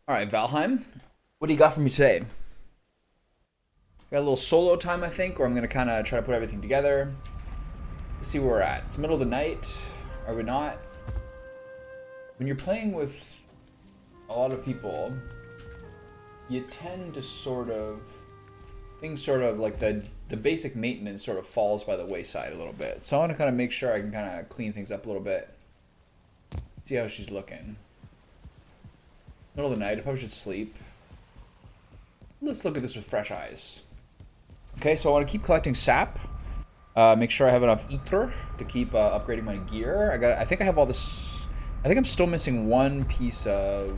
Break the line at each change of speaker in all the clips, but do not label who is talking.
All right, Valheim, what do you got for me today? Got a little solo time, I think, where I'm gonna kind of try to put everything together. See where we're at. It's the middle of the night. Are we not? When you're playing with a lot of people, you tend to things sort of like the basic maintenance sort of falls by the wayside a little bit. So I want to kind of make sure I can kind of clean things up a little bit. See how she's looking. Middle of the night. I probably should sleep. Let's look at this with fresh eyes. Okay, so I want to keep collecting sap. Make sure I have enough ether to keep upgrading my gear. I think I have all this. I think I'm still missing one piece of.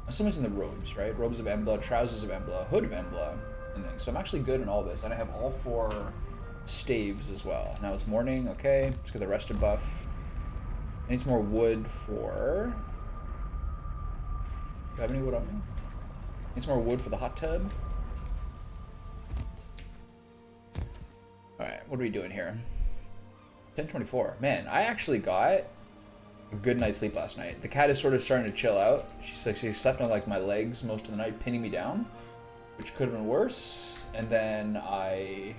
I'm still missing the robes, right? Robes of Embla, trousers of Embla, hood of Embla, and things. So I'm actually good in all this, and I have all 4 staves as well. Now it's morning. Okay, let's get the rested buff. I need some more wood for. Do I have any wood on me? Need some more wood for the hot tub. Alright, what are we doing here? 10:24. Man, I actually got a good night's sleep last night. The cat is sort of starting to chill out. She slept on like my legs most of the night, pinning me down, which could have been worse. And then I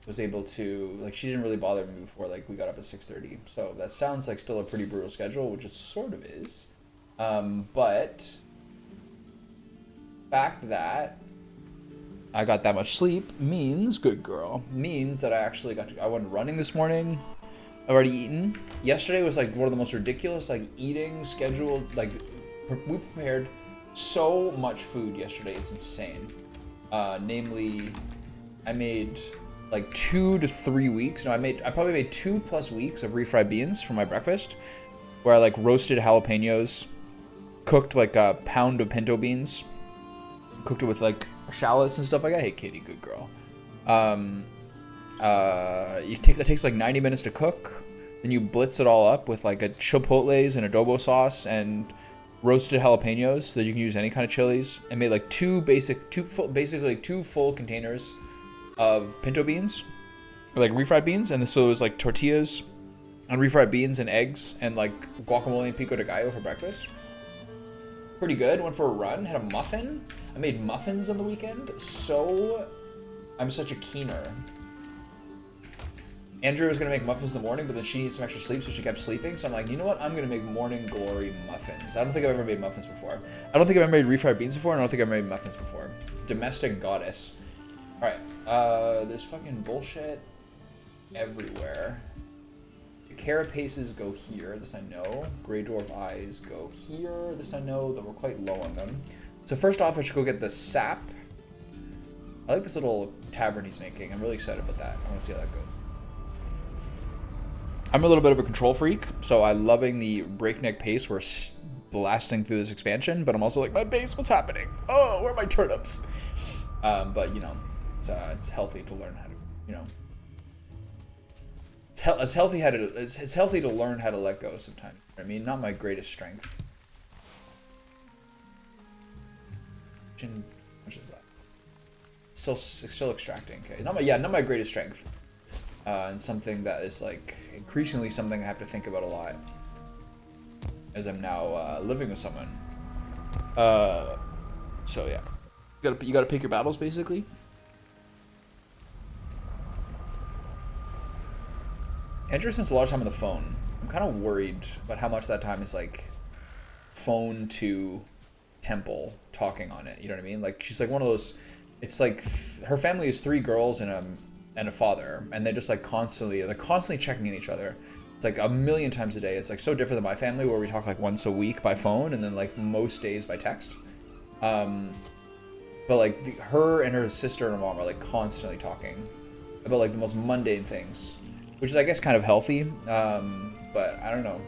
was able to, like, she didn't really bother me before like we got up at 6:30. So that sounds like still a pretty brutal schedule, which it sort of is. But fact that I got that much sleep means, good girl, means that I actually I went running this morning. I've already eaten. Yesterday was like one of the most ridiculous like eating scheduled, like we prepared so much food yesterday, it's insane. Namely, I made like 2 to 3 weeks. No, I probably made 2+ weeks of refried beans for my breakfast, where I like roasted jalapenos, cooked like a pound of pinto beans, cooked it with like shallots and stuff like that. Hey, Katie, good girl. That takes like 90 minutes to cook. Then you blitz it all up with like a chipotles and adobo sauce and roasted jalapenos, so that you can use any kind of chilies. And made like basically like 2 full containers of pinto beans, or like refried beans, and so it was like tortillas and refried beans and eggs and like guacamole and pico de gallo for breakfast. Pretty good. Went for a run. Had a muffin. I made muffins on the weekend, so I'm such a keener. Andrew was gonna make muffins in the morning, but then she needed some extra sleep, so she kept sleeping. So I'm like, you know what? I'm gonna make morning glory muffins. I don't think I've ever made muffins before. I don't think I've ever made refried beans before, and I don't think I've made muffins before. Domestic goddess. All right. There's fucking bullshit everywhere. The carapaces go here. This I know. Grey dwarf eyes go here. This I know, though we're quite low on them. So first off, I should go get the sap. I like this little tavern he's making. I'm really excited about that. I want to see how that goes. I'm a little bit of a control freak, so I'm loving the breakneck pace we're blasting through this expansion, but I'm also like, my base, what's happening? Oh, where are my turnips? But, you know, it's healthy to learn how to, you know, it's healthy to learn how to let go sometimes. I mean, not my greatest strength. Which is that? Still extracting. Okay, not my greatest strength. And something that is like increasingly something I have to think about a lot, as I'm now living with someone. So yeah, you gotta pick your battles basically. Andrew spends a lot of time on the phone. I'm kind of worried about how much that time is like phone to temple talking on it. You know what I mean? Like she's like one of those. It's like her family is 3 girls and a father, and they're just like constantly checking in each other. It's like a million times a day. It's like so different than my family, where we talk like once a week by phone, and then like most days by text. But like her and her sister and her mom are like constantly talking about like the most mundane things, which is I guess kind of healthy. But I don't know.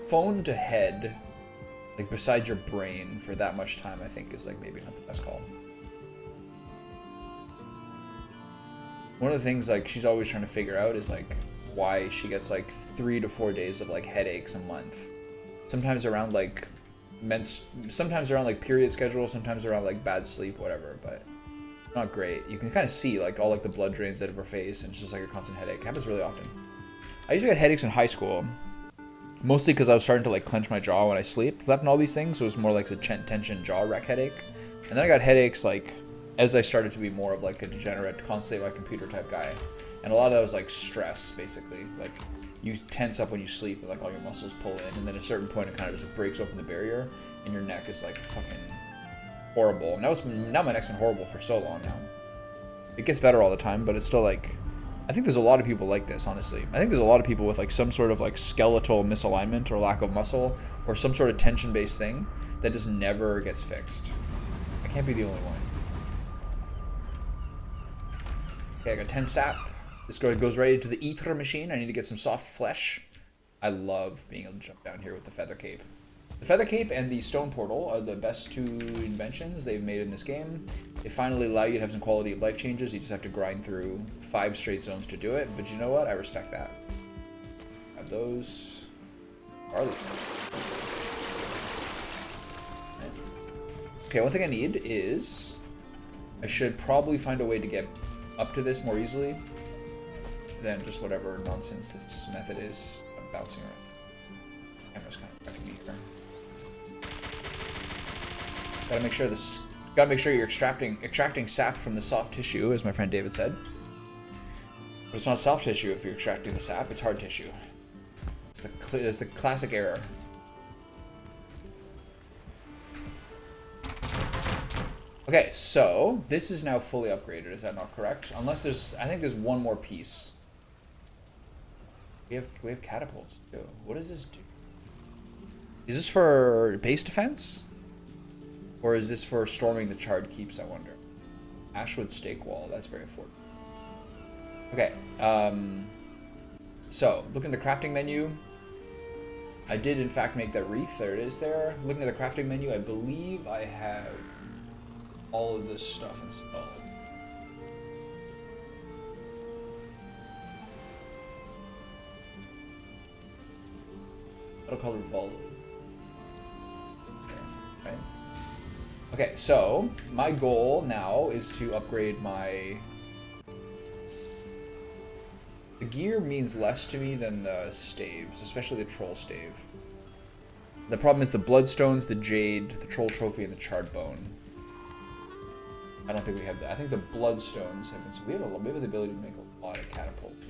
Phone to head, like beside your brain for that much time, I think is like maybe not the best call. One of the things like she's always trying to figure out is like why she gets like 3 to 4 days of like headaches a month. Sometimes around like sometimes around like period schedule, sometimes around like bad sleep, whatever, but not great. You can kind of see like all like the blood drains out of her face, and it's just like a constant headache. It happens really often. I usually had headaches in high school, Mostly because I was starting to like clench my jaw when I slept and all these things. So it was more like a tension jaw wreck headache. And then I got headaches like as I started to be more of like a degenerate, constantly my computer type guy. And a lot of that was like stress, basically. Like you tense up when you sleep and like all your muscles pull in. And then at a certain point it kind of just breaks open the barrier and your neck is like fucking horrible. And now my neck's been horrible for so long now. It gets better all the time, but it's still like, I think there's a lot of people like this, honestly. I think there's a lot of people with like some sort of like skeletal misalignment or lack of muscle or some sort of tension-based thing that just never gets fixed. I can't be the only one. Okay, I got 10 sap. This goes right into the ether machine. I need to get some soft flesh. I love being able to jump down here with the feather cape. The feather cape and the stone portal are the best two inventions they've made in this game. They finally allow you to have some quality of life changes. You just have to grind through 5 straight zones to do it. But you know what? I respect that. Have those. Barley. Okay, one thing I need is I should probably find a way to get up to this more easily than just whatever nonsense this method is. I'm bouncing around. Camera's kind of wrecking me here. Gotta make sure you're extracting sap from the soft tissue, as my friend David said. But it's not soft tissue if you're extracting the sap, it's hard tissue. It's the classic error. Okay, so this is now fully upgraded, is that not correct? Unless there's, I think there's one more piece. We have catapults too. What does this do? Is this for base defense? Or is this for storming the charred keeps, I wonder? Ashwood stake wall, that's very affordable. Okay, so looking at the crafting menu, I did in fact make that wreath, there it is there. Looking at the crafting menu, I believe I have all of this stuff installed. Metal colored vault. Right. Okay, so my goal now is to upgrade my... The gear means less to me than the staves, especially the troll stave. The problem is the bloodstones, the jade, the troll trophy, and the charred bone. I don't think we have that. I think the bloodstones have been... So we have the ability to make a lot of catapults,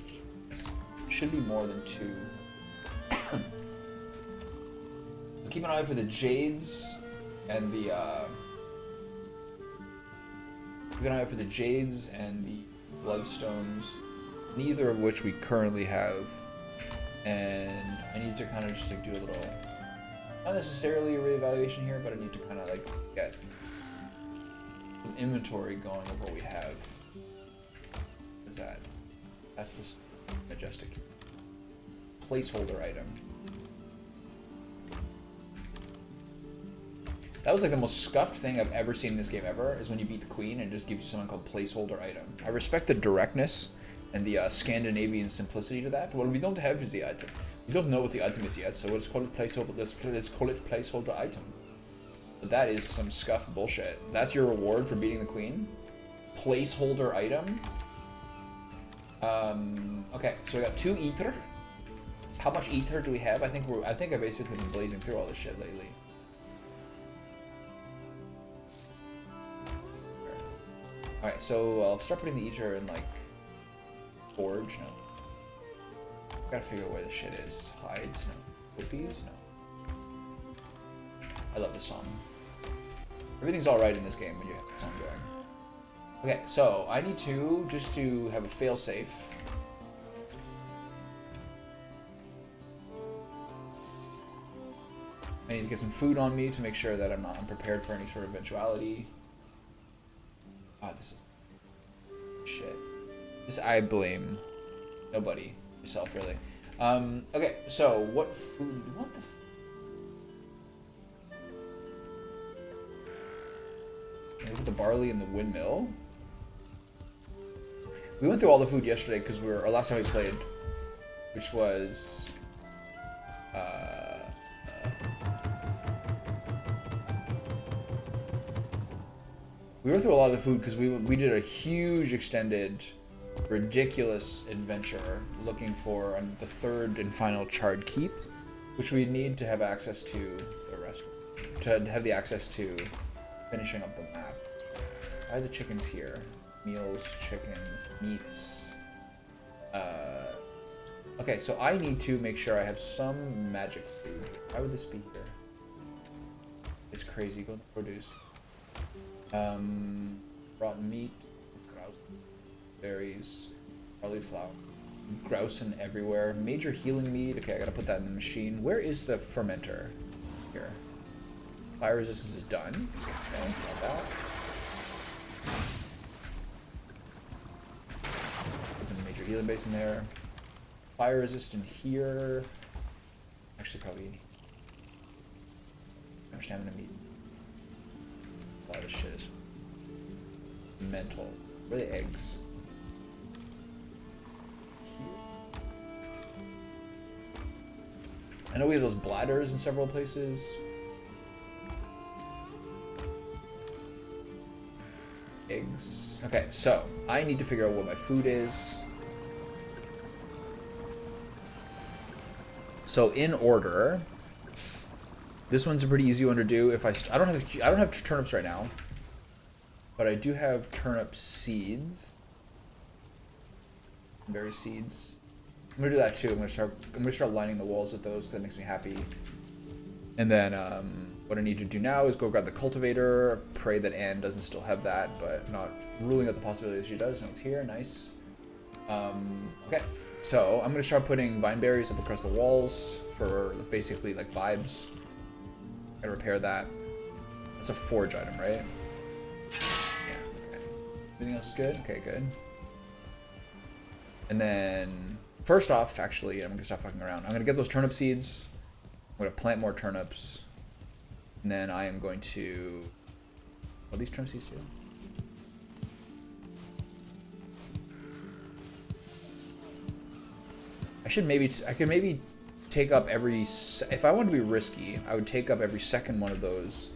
which should be more than 2. Keep an eye for the jades and the keep an eye out for the jades and the bloodstones, neither of which we currently have. And I need to kind of just like do a little, not necessarily a reevaluation here, but I need to kind of like get some inventory going of what we have. What is that? That's this majestic placeholder item. That was like the most scuffed thing I've ever seen in this game ever, is when you beat the queen and it just gives you something called placeholder item. I respect the directness and the Scandinavian simplicity to that. What we don't have is the item. We don't know what the item is yet, so let's call it placeholder. Let's call it placeholder item. But that is some scuffed bullshit. That's your reward for beating the queen. Placeholder item. Okay, so we got 2 ether. How much ether do we have? I think I've basically been blazing through all this shit lately. Alright, so I'll start putting the ether in, like, forge, no. Gotta figure out where this shit is. Hides, no. Whoopies, no. I love this song. Everything's alright in this game when you have the song going. Okay, so I need to, just to have a fail-safe. I need to get some food on me to make sure that I'm not unprepared for any sort of eventuality. This is shit. This I blame nobody, yourself really. Okay, so what food? What the? Look at the barley and the windmill. We went through all the food yesterday because our last time we played, which was we went through a lot of the food because we did a huge extended, ridiculous adventure looking for the 3rd and final charred keep. which we need to have access to the rest, to have the access to finishing up the map. Why are the chickens here? Meals, chickens, meats. Okay, so I need to make sure I have some magic food. Why would this be here? It's crazy. Go to produce. Rotten meat, grouse, berries, cauliflower, grousing everywhere. Major healing meat. Okay, I gotta put that in the machine. Where is the fermenter? Here. Fire resistance is done. Okay, got that. Put the major healing base in there. Fire resistant here. Actually, probably. How much stamina meat? A lot of shit is mental. Where are the eggs? Here. I know we have those bladders in several places. Eggs. Okay, so I need to figure out what my food is. So in order, this one's a pretty easy one to do. If I don't have turnips right now, but I do have turnip seeds, berry seeds. I'm gonna do that too. I'm gonna start lining the walls with those. That makes me happy. And then what I need to do now is go grab the cultivator. Pray that Anne doesn't still have that, but not ruling out the possibility that she does. No, it's here. Nice. Okay. So I'm gonna start putting vine berries up across the walls for basically like vibes. Gotta repair that. That's a forge item, right? Yeah. Okay. Everything else is good? Okay, good. And then first off, actually, I'm gonna stop fucking around. I'm gonna get those turnip seeds. I'm gonna plant more turnips. And then I am going to. What are these turnip seeds do? I could maybe take up every, if I want to be risky, I would take up every second one of those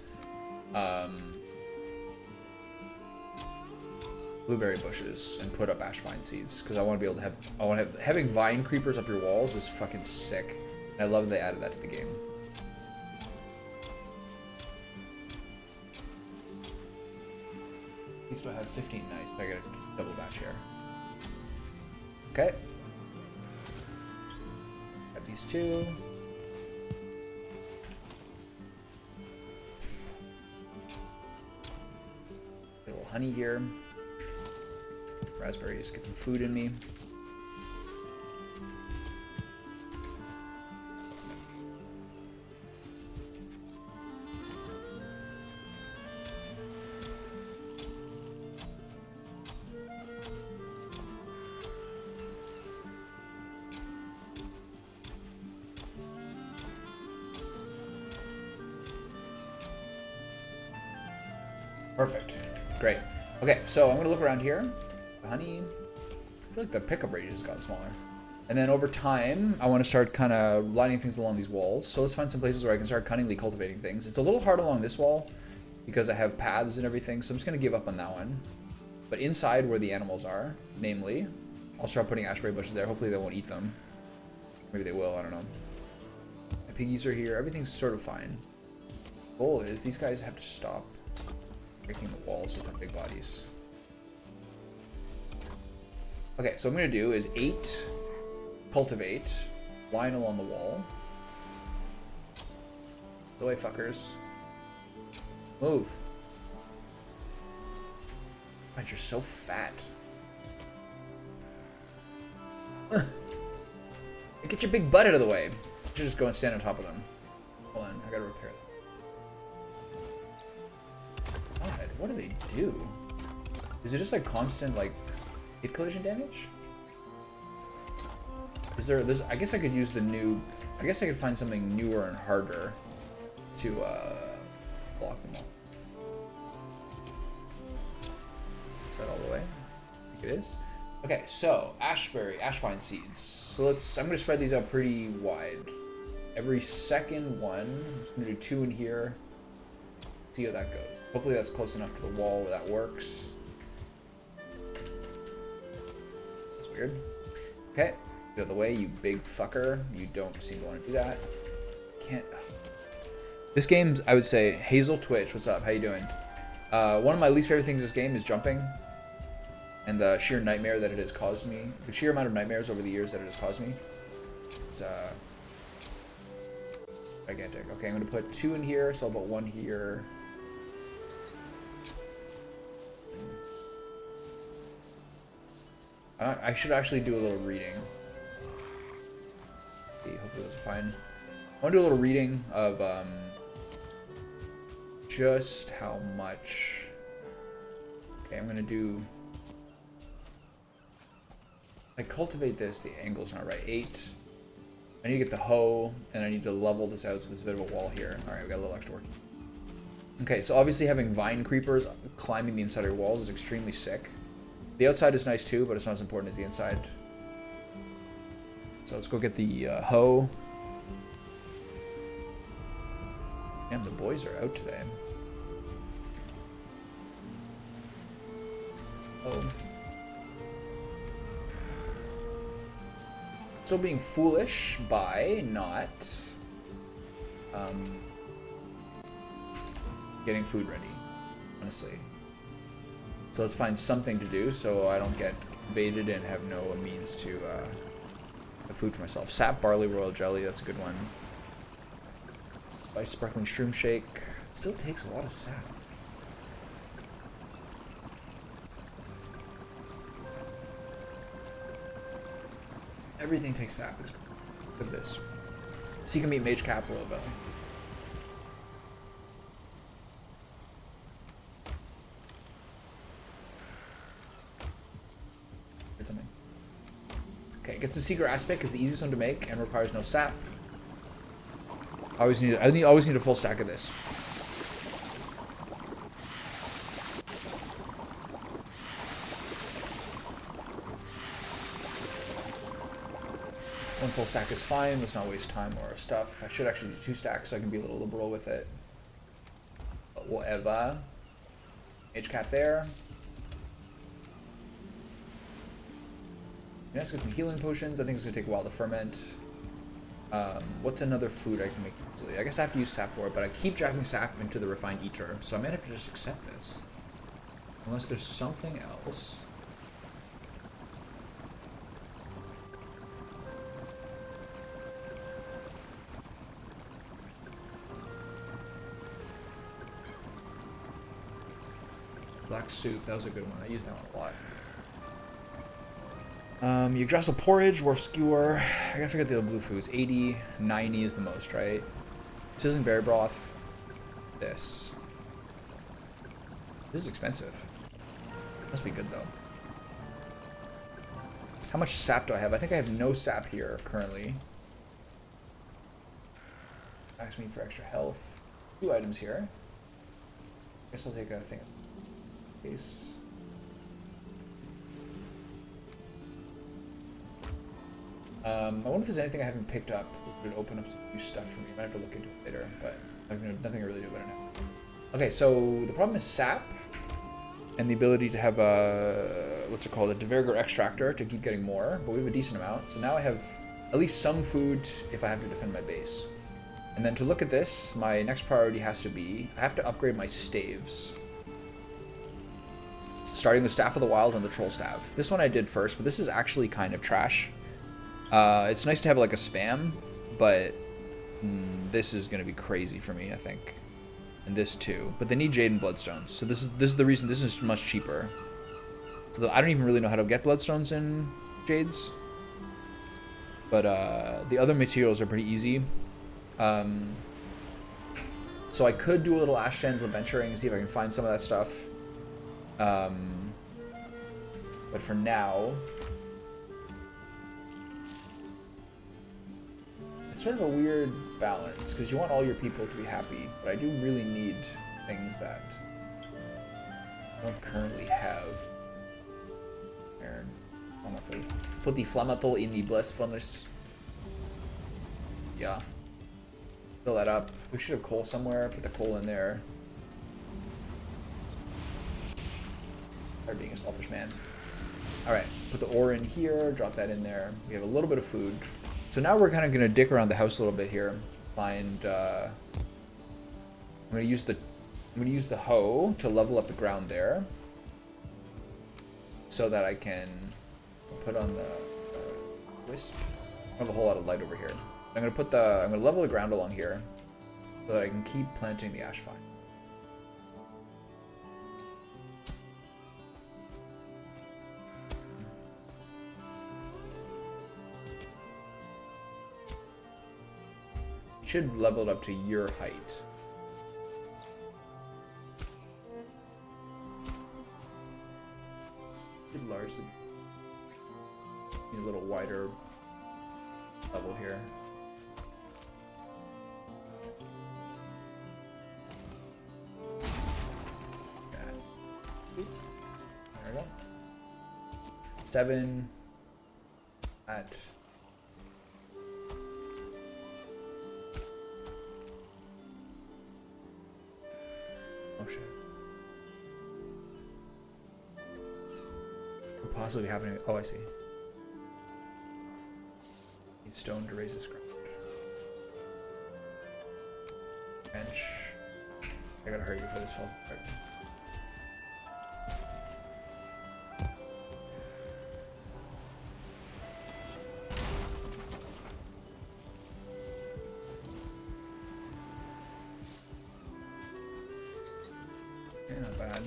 blueberry bushes and put up ash vine seeds, because I want to be able to have, having vine creepers up your walls is fucking sick. And I love they added that to the game. At least I have 15, nice. I got a double batch here. Okay. These two. A little honey here. Raspberries, get some food in me. Perfect. Great. Okay, so I'm gonna look around here. The honey. I feel like the pickup rate just got smaller. And then over time, I want to start kind of lining things along these walls. So let's find some places where I can start cunningly cultivating things. It's a little hard along this wall because I have paths and everything, so I'm just gonna give up on that one. But inside where the animals are, namely, I'll start putting ashberry bushes there. Hopefully they won't eat them. Maybe they will, I don't know. My piggies are here. Everything's sort of fine. The goal is these guys have to stop breaking the walls with their big bodies. Okay, so what I'm gonna do is 8 cultivate, line along the wall. Go away, fuckers. Move. God, you're so fat. Get your big butt out of the way. You should just go and stand on top of them. Hold on, I gotta repair them. God, what do they do? Is it just like constant like hit collision damage? Is there this? I guess I could use the new. I guess I could find something newer and harder to block them off. Is that all the way? I think it is. Okay, so ash vine seeds. So I'm gonna spread these out pretty wide. Every second one. I'm just gonna do 2 in here. See how that goes. Hopefully that's close enough to the wall where that works. That's weird. Okay, get out of the way, you big fucker. You don't seem to want to do that. can't. This game's, I would say, Hazel Twitch, what's up? How you doing? One of my least favorite things in this game is jumping. And the sheer nightmare that it has caused me. The sheer amount of nightmares over the years that it has caused me. It's gigantic. Okay, I'm going to put 2 in here, so I'll put 1 here. I should actually do a little reading. Okay, hopefully those are fine. I want to do a little reading of just how much. Okay, I'm going to do. I cultivate this, the angle's not right. 8. I need to get the hoe, and I need to level this out so there's a bit of a wall here. Alright, we got a little extra work. Okay, so obviously having vine creepers climbing the inside of your walls is extremely sick. The outside is nice too, but it's not as important as the inside. So let's go get the hoe. Damn, the boys are out today. Oh. Still being foolish by not getting food ready, honestly. So let's find something to do so I don't get invaded and have no means to have food for myself. Sap, barley, royal jelly, that's a good one. Spice, sparkling shroom shake. It still takes a lot of sap. Everything takes sap. Look at this. Seek and meet mage cap, royal belly. Okay, get some secret aspect is the easiest one to make and requires no sap. I always need a full stack of this. One full stack is fine. Let's not waste time or stuff. I should actually do 2 stacks so I can be a little liberal with it. But whatever. Mage cap there. Let's get some healing potions. I think it's gonna take a while to ferment. What's another food I can make easily? I guess I have to use sap for it, but I keep jacking sap into the refined ether, so I might have to just accept this. Unless there's something else. Black soup, that was a good one. I use that one a lot. Yggdrasil porridge, Wharf skewer. I gotta figure out the other blue foods. 80, 90 is the most, right? Sizzling berry broth. This. This is expensive. Must be good though. How much sap do I have? I think I have no sap here currently. Ask me for extra health. 2 items here. Guess I'll take a thing of case. I wonder if there's anything I haven't picked up that would open up some new stuff for me. I might have to look into it later, but I've nothing I really do about it now. Okay, so the problem is sap and the ability to have a, what's it called, a Deverger extractor to keep getting more, but we have a decent amount. So now I have at least some food if I have to defend my base. And then to look at this, my next priority has to be, I have to upgrade my staves. Starting with Staff of the Wild and the Troll Staff. This one I did first, but this is actually kind of trash. It's nice to have like a spam, but this is going to be crazy for me, I think. And this too. But they need Jade and Bloodstones. So this is the reason this is much cheaper. So I don't even really know how to get Bloodstones in Jades. But the other materials are pretty easy. So I could do a little Ashlands adventuring and see if I can find some of that stuff. But for now, it's sort of a weird balance because you want all your people to be happy, but I do really need things that I don't currently have. Put the flammable in the blessed furnace. Yeah. Fill that up. We should have coal somewhere. Put the coal in there. Start being a selfish man. Alright, put the ore in here, drop that in there. We have a little bit of food. So now we're kind of going to dick around the house a little bit here. find. I'm gonna use the hoe to level up the ground there, so that I can put on the wisp. I have a whole lot of light over here. I'm gonna level the ground along here, so that I can keep planting the ash vine. Should level it up to your height. Should largely be a little wider level here. Okay. There we go. 7 at. Oh shit. Could possibly be happening. Oh, I see. Need stone to raise this ground. Bench. I gotta hurry before this falls apart. Yeah, not bad.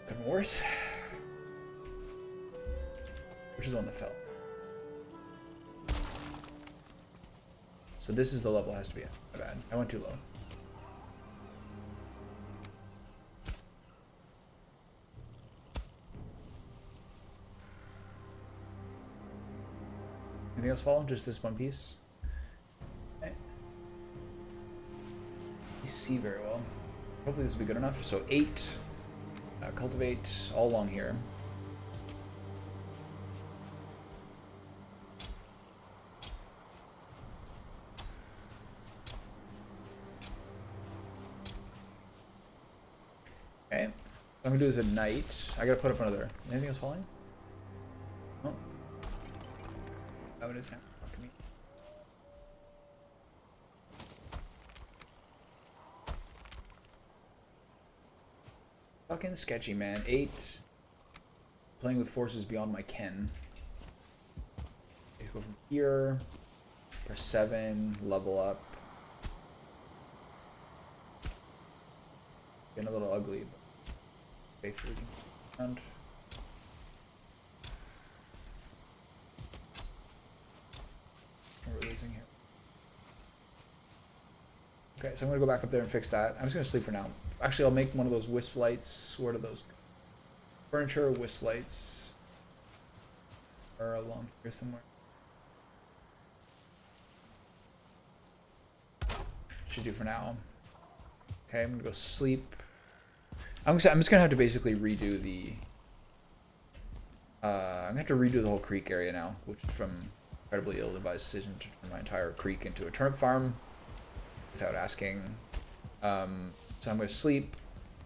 Could be worse. Which is the one that fell. So this is the level it has to be at. My bad. I went too low. Anything else fall? Just this one piece? Okay. You see very well. Hopefully this will be good enough. So 8. Cultivate all along here. Okay. I'm gonna do this at night. I gotta put up another. Anything else falling? Oh. Oh, it is now. Fuck me. Fucking sketchy, man. 8. Playing with forces beyond my ken. Okay, go from here. Press 7. Level up. Getting a little ugly, but stay through around. What we're losing here. Okay, so I'm gonna go back up there and fix that. I'm just gonna sleep for now. Actually, I'll make one of those wisp lights. What are those? Furniture wisp lights are along here somewhere. Should do for now. Okay, I'm gonna go sleep. I'm just gonna have to basically redo the. I'm gonna have to redo the whole creek area now, which is from incredibly ill-advised decision to turn my entire creek into a turnip farm without asking. So I'm gonna sleep,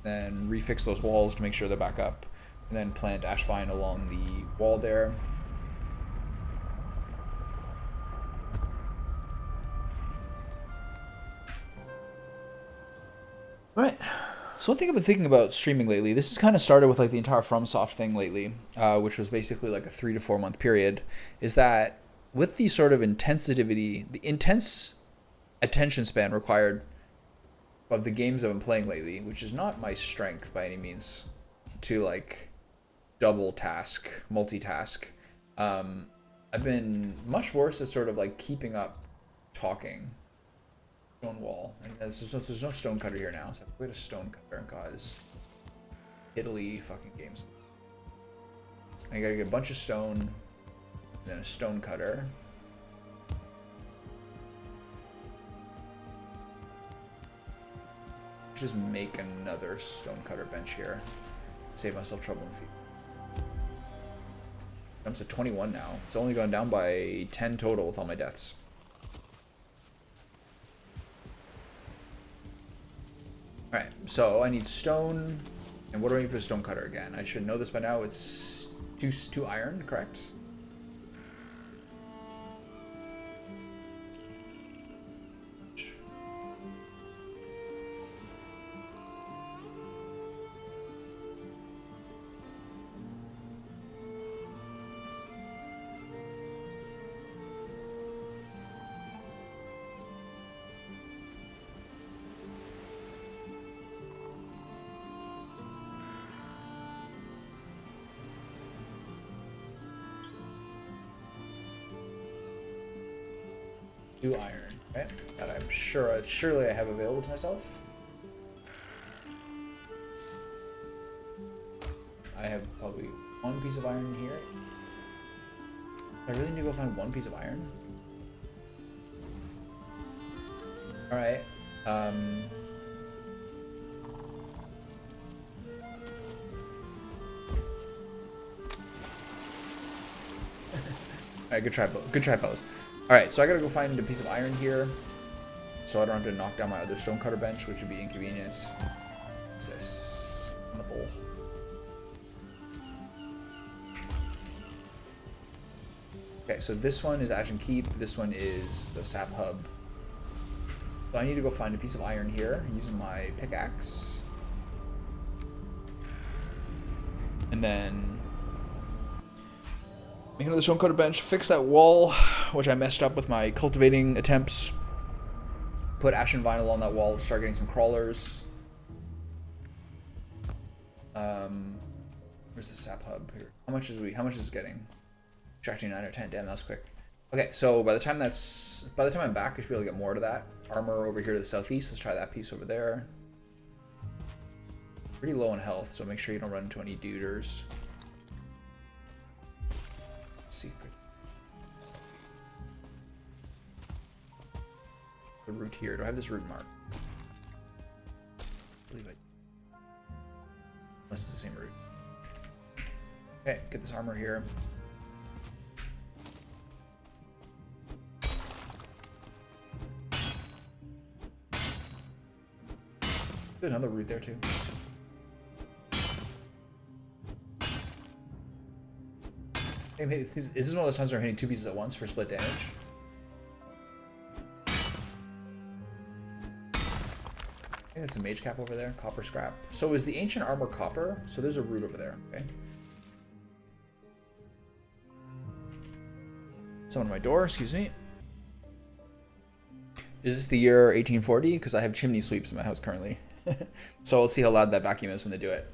then refix those walls to make sure they're back up, and then plant ash vine along the wall there. All right. So one thing I've been thinking about streaming lately, this has kind of started with like the entire FromSoft thing lately, which was basically like a 3 to 4 month period, is that with the sort of intensity, the intense attention span required of the games I've been playing lately, which is not my strength by any means, to like double task, multitask. I've been much worse at sort of like keeping up talking. Stone wall. And there's no stone cutter here now. So we had a stone cutter. God, this is Italy fucking games. I gotta get a bunch of stone, then a stone cutter. Just make another stone cutter bench here. Save myself trouble and feet. Jumps to 21 now. It's only gone down by 10 total with all my deaths. Alright, so I need stone. And what do I need for the stonecutter again? I should know this by now. It's two iron, correct? Two iron, okay? That I'm sure, surely I have available to myself. I have probably one piece of iron here. I really need to go find one piece of iron. All right. All right, good try, fellas. All right, so I gotta go find a piece of iron here, so I don't have to knock down my other stonecutter bench, which would be inconvenient. What's this? On the bowl. Okay, so this one is Ashen Keep. This one is the Sap Hub. So I need to go find a piece of iron here using my pickaxe, and then make another stonecutter bench, fix that wall, which I messed up with my cultivating attempts. Put ashen vinyl on that wall to start getting some crawlers. Where's the sap hub here? How much is it getting? Extracting 9 or 10. Damn, that's quick. Okay, so by the time I'm back, I should be able to get more to that. Armor over here to the southeast. Let's try that piece over there. Pretty low in health, so make sure you don't run into any duders. Secret. The route here. Do I have this route marked? I believe I. Unless it's the same route. Okay, get this armor here. There's another route there too. Hey, is this one of those times where I'm hitting two pieces at once for split damage? I think that's a mage cap over there. Copper scrap. So is the ancient armor copper? So there's a route over there. Okay. Someone at my door. Excuse me. Is this the year 1840? Because I have chimney sweeps in my house currently. So we'll see how loud that vacuum is when they do it.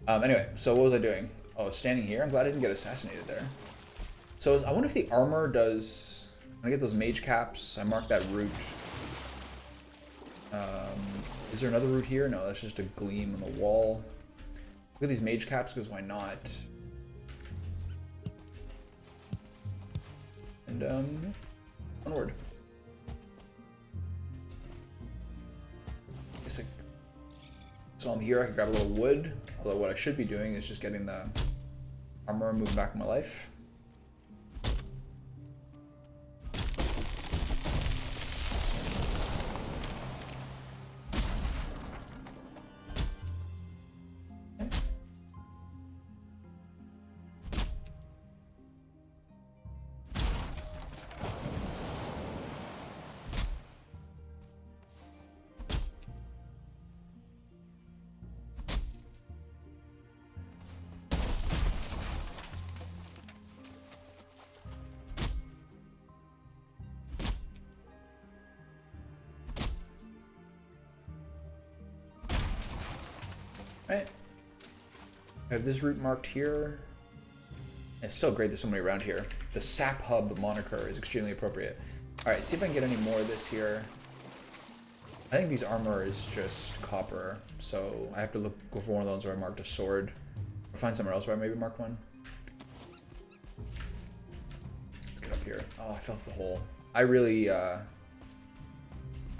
Anyway, so what was I doing? Oh, standing here. I'm glad I didn't get assassinated there. So I wonder if the armor does. When I get those mage caps, I mark that route. Is there another route here? No, that's just a gleam on the wall. Look at these mage caps, because why not? And onward. So I'm here, I can grab a little wood. Although what I should be doing is just getting the armor and moving back in my life. Right. I have this route marked here. It's so great there's so many around here. The Sap Hub moniker is extremely appropriate. Alright, see if I can get any more of this here. I think these armor is just copper, so I have to go for one of those where I marked a sword. Or find somewhere else where I maybe marked one. Let's get up here. Oh, I fell through the hole. I really, I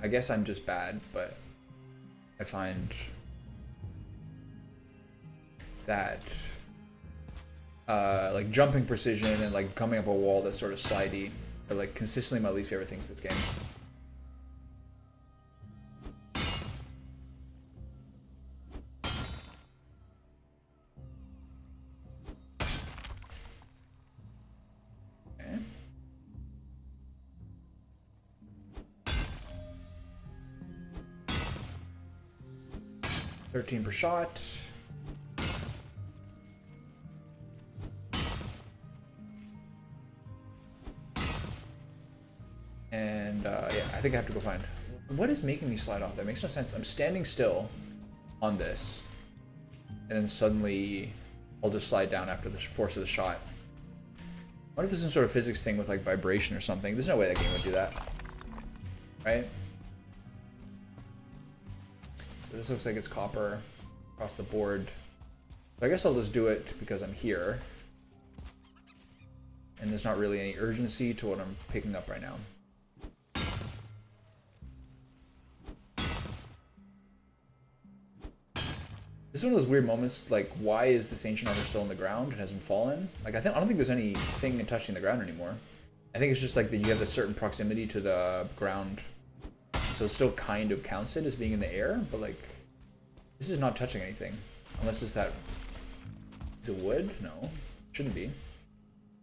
guess I'm just bad, but I find that like jumping precision and like coming up a wall that's sort of slidey are like consistently my least favorite things in this game. 13 per shot. And yeah, I think I have to go find. What is making me slide off? That makes no sense. I'm standing still on this, and then suddenly I'll just slide down after the force of the shot. What if there's some sort of physics thing with like vibration or something? There's no way that game would do that, right? So this looks like it's copper across the board. So I guess I'll just do it because I'm here, and there's not really any urgency to what I'm picking up right now. This is one of those weird moments, like, why is this ancient armor still on the ground? It hasn't fallen. Like, I don't think there's anything touching the ground anymore. I think it's just like that you have a certain proximity to the ground, so it still kind of counts it as being in the air, but like, this is not touching anything. Unless it's that... Is it wood? No. Shouldn't be.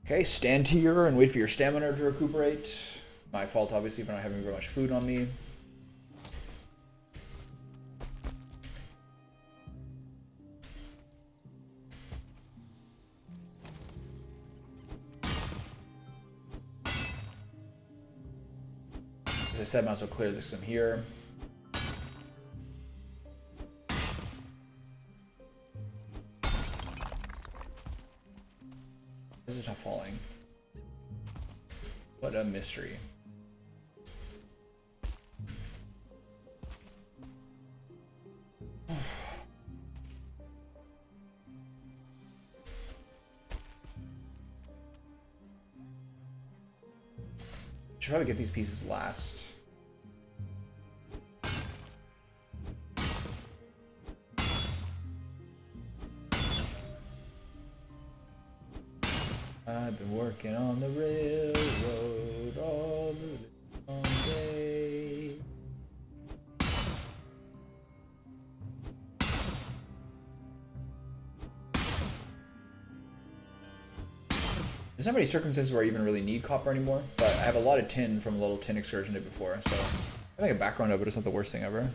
Okay, stand here and wait for your stamina to recuperate. My fault, obviously, for not having very much food on me. As I said, might as well clear this from here. This is not falling. What a mystery. Should probably get these pieces last. I've been working on the railroad all the long day. There's not many circumstances where I even really need copper anymore, but I have a lot of tin from a little tin excursion I did before, so I think a background of it is not the worst thing ever.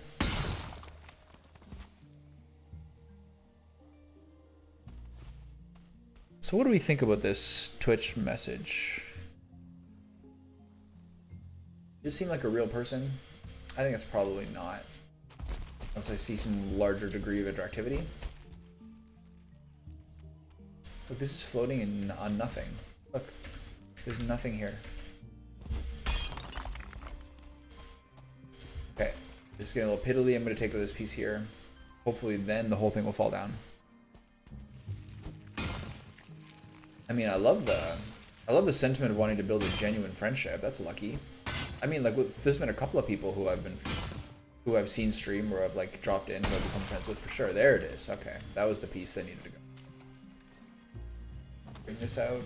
So what do we think about this Twitch message? Does it seem like a real person? I think it's probably not, unless I see some larger degree of interactivity. Look, this is floating in on nothing. Look, there's nothing here. Okay, this is getting a little piddly. I'm going to take this piece here. Hopefully then the whole thing will fall down. I mean, I love the sentiment of wanting to build a genuine friendship. That's lucky. I mean, like, there's been a couple of people who I've seen stream or I've like dropped in who I've become friends with for sure. There it is. Okay, that was the piece that needed to go. Bring this out.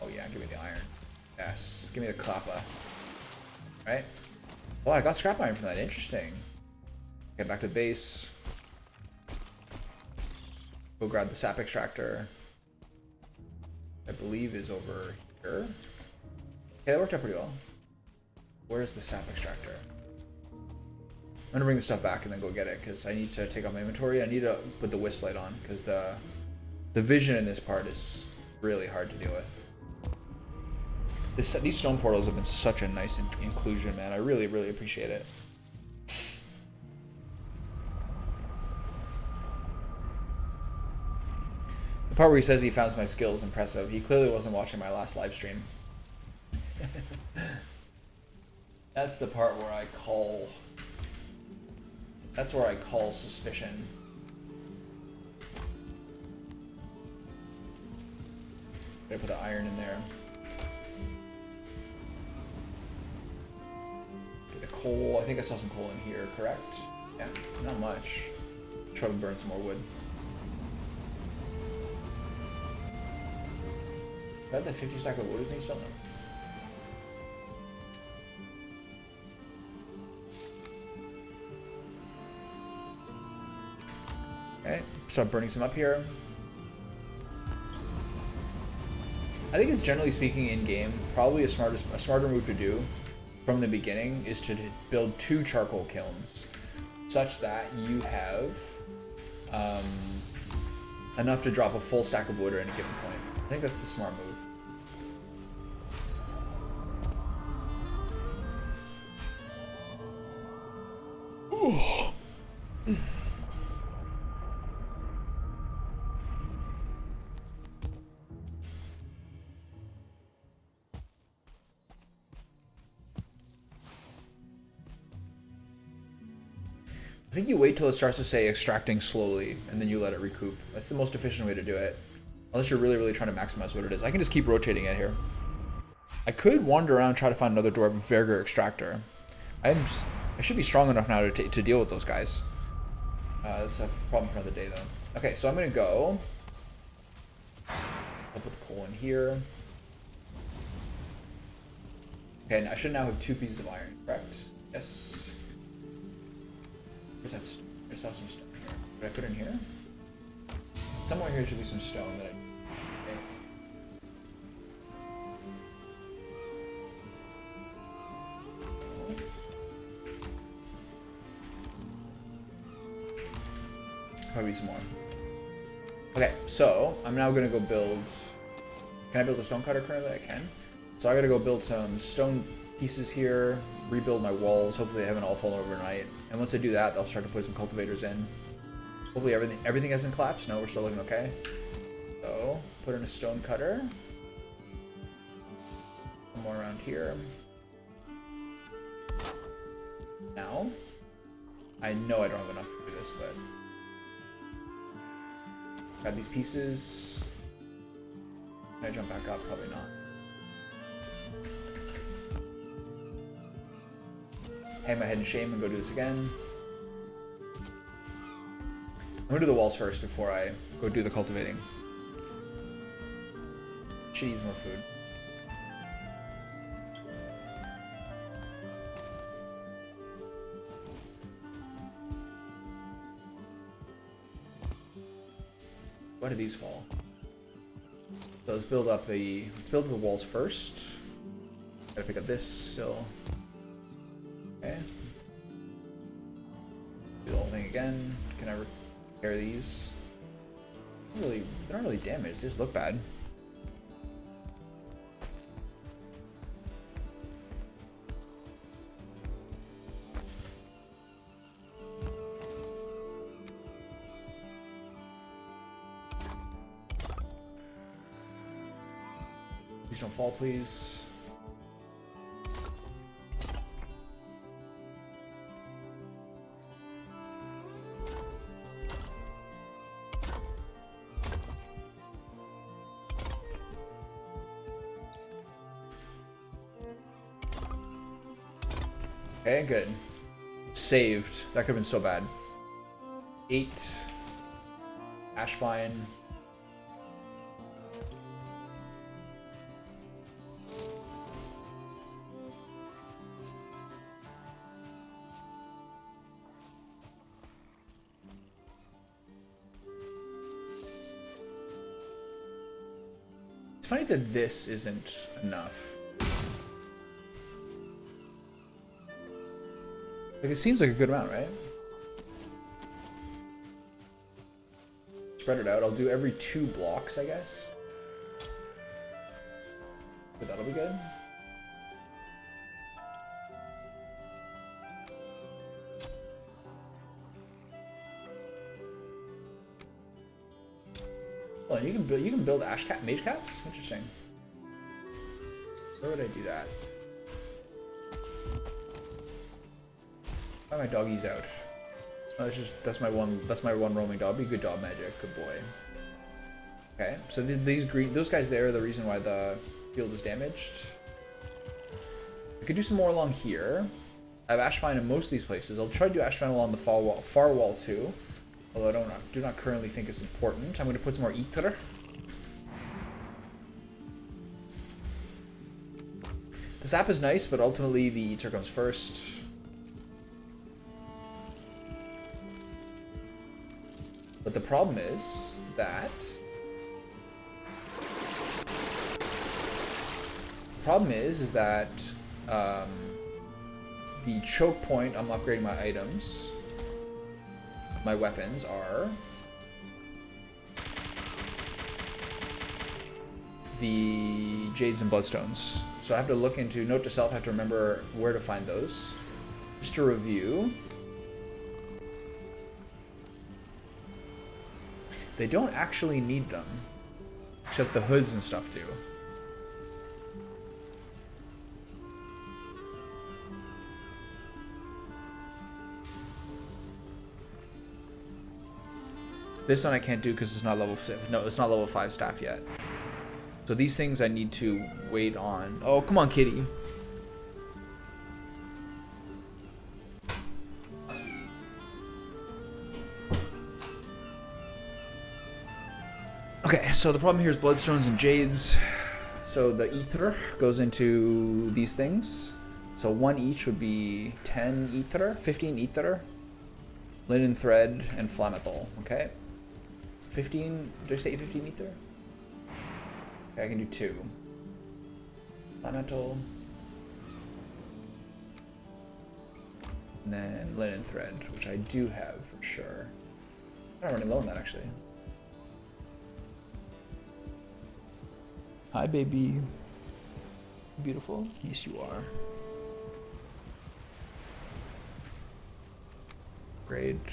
Oh yeah, give me the iron. Yes, give me the copper. Right? Oh, I got scrap iron from that. Interesting. Get back to the base. Go grab the sap extractor. I believe is over here. Okay, that worked out pretty well. Where's the sap extractor? I'm gonna bring the stuff back and then go get it because I need to take off my inventory. I need to put the wisp light on because the vision in this part is really hard to deal with. These stone portals have been such a nice inclusion, man. I really, really appreciate it. The part where he says he found my skills impressive. He clearly wasn't watching my last live stream. That's the part where I call. That's where I call suspicion. Gotta put the iron in there. Get the coal. I think I saw some coal in here, correct? Yeah, not much. Try to burn some more wood. Is that the 50 stack of wood with me still? No. Okay, start burning some up here. I think it's generally speaking in game, probably a smarter move to do from the beginning is to build 2 charcoal kilns. such that you have enough to drop a full stack of wood at any given point. I think that's the smart move. I think you wait till it starts to say extracting slowly, and then you let it recoup. That's the most efficient way to do it. Unless you're really, really trying to maximize what it is. I can just keep rotating it here. I could wander around and try to find another Dwarven Verger extractor. I should be strong enough now to deal with those guys. That's a problem for another day, though. Okay, so I'm going to go. I'll put the coal in here. Okay, and I should now have 2 pieces of iron, correct? Yes. Where's that? I saw some stone here. Did I put it in here? Somewhere here should be some stone that I. Okay. Probably some more. Okay, so I'm now gonna go build. Can I build a stone cutter currently? I can. So I gotta go build some stone pieces here, rebuild my walls. Hopefully they haven't all fallen overnight. And once I do that, I'll start to put some cultivators in. Hopefully everything hasn't collapsed. No, we're still looking okay. So put in a stone cutter. One more around here. Now, I know I don't have enough to do this, but grab these pieces. Can I jump back up? Probably not. Hang my head in shame and go do this again. I'm gonna do the walls first before I go do the cultivating. Should use more food. Why do these fall? So let's build the walls first. Gotta pick up this still. Okay. Do the whole thing again. Can I repair these? They're not really damaged. They just look bad. Please don't fall, please. Okay, good. Saved. That could have been so bad. 8. Ash fine. It's funny that this isn't enough. Like, it seems like a good amount, right? Spread it out. I'll do every 2 blocks, I guess. But that'll be good. Well, you can build mage caps? Interesting. Where would I do that? Why are my doggies out? Oh, that's my one roaming dog. Be good dog magic, good boy. Okay, so those guys there are the reason why the field is damaged. I could do some more along here. I have Ashfine in most of these places. I'll try to do Ashfine along the far wall too. Although I do not currently think it's important. I'm going to put some more ether. The sap is nice, but ultimately the ether comes first. But the problem is that the choke point, I'm upgrading my items, my weapons are the Jades and Bloodstones. So I have to look into, note to self, I have to remember where to find those. Just to review. They don't actually need them. Except the hoods and stuff do. This one I can't do because it's not level 5. No, it's not level 5 staff yet. So these things I need to wait on. Oh, come on, kitty. Okay, so the problem here is Bloodstones and Jades. So the ether goes into these things. So 1 each would be 10 ether, 15 ether, linen thread, and flammethol. Okay. 15, did I say 15 ether? Okay, I can do 2. Flammethol. And then linen thread, which I do have for sure. I'm running low on that actually. Hi, baby. Beautiful. Yes, you are. Great.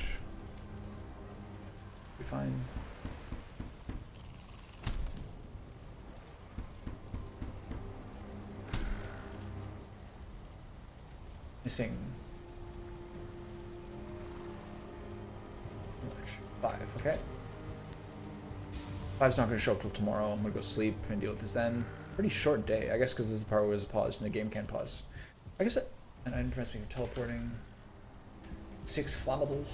Be fine. Missing. How much? 5. Okay. 5's not going to show up till tomorrow. I'm going to go sleep and deal with this then. Pretty short day. I guess because this is the part where it's paused and the game can't pause. I guess and I didn't press me for teleporting. 6 flammables.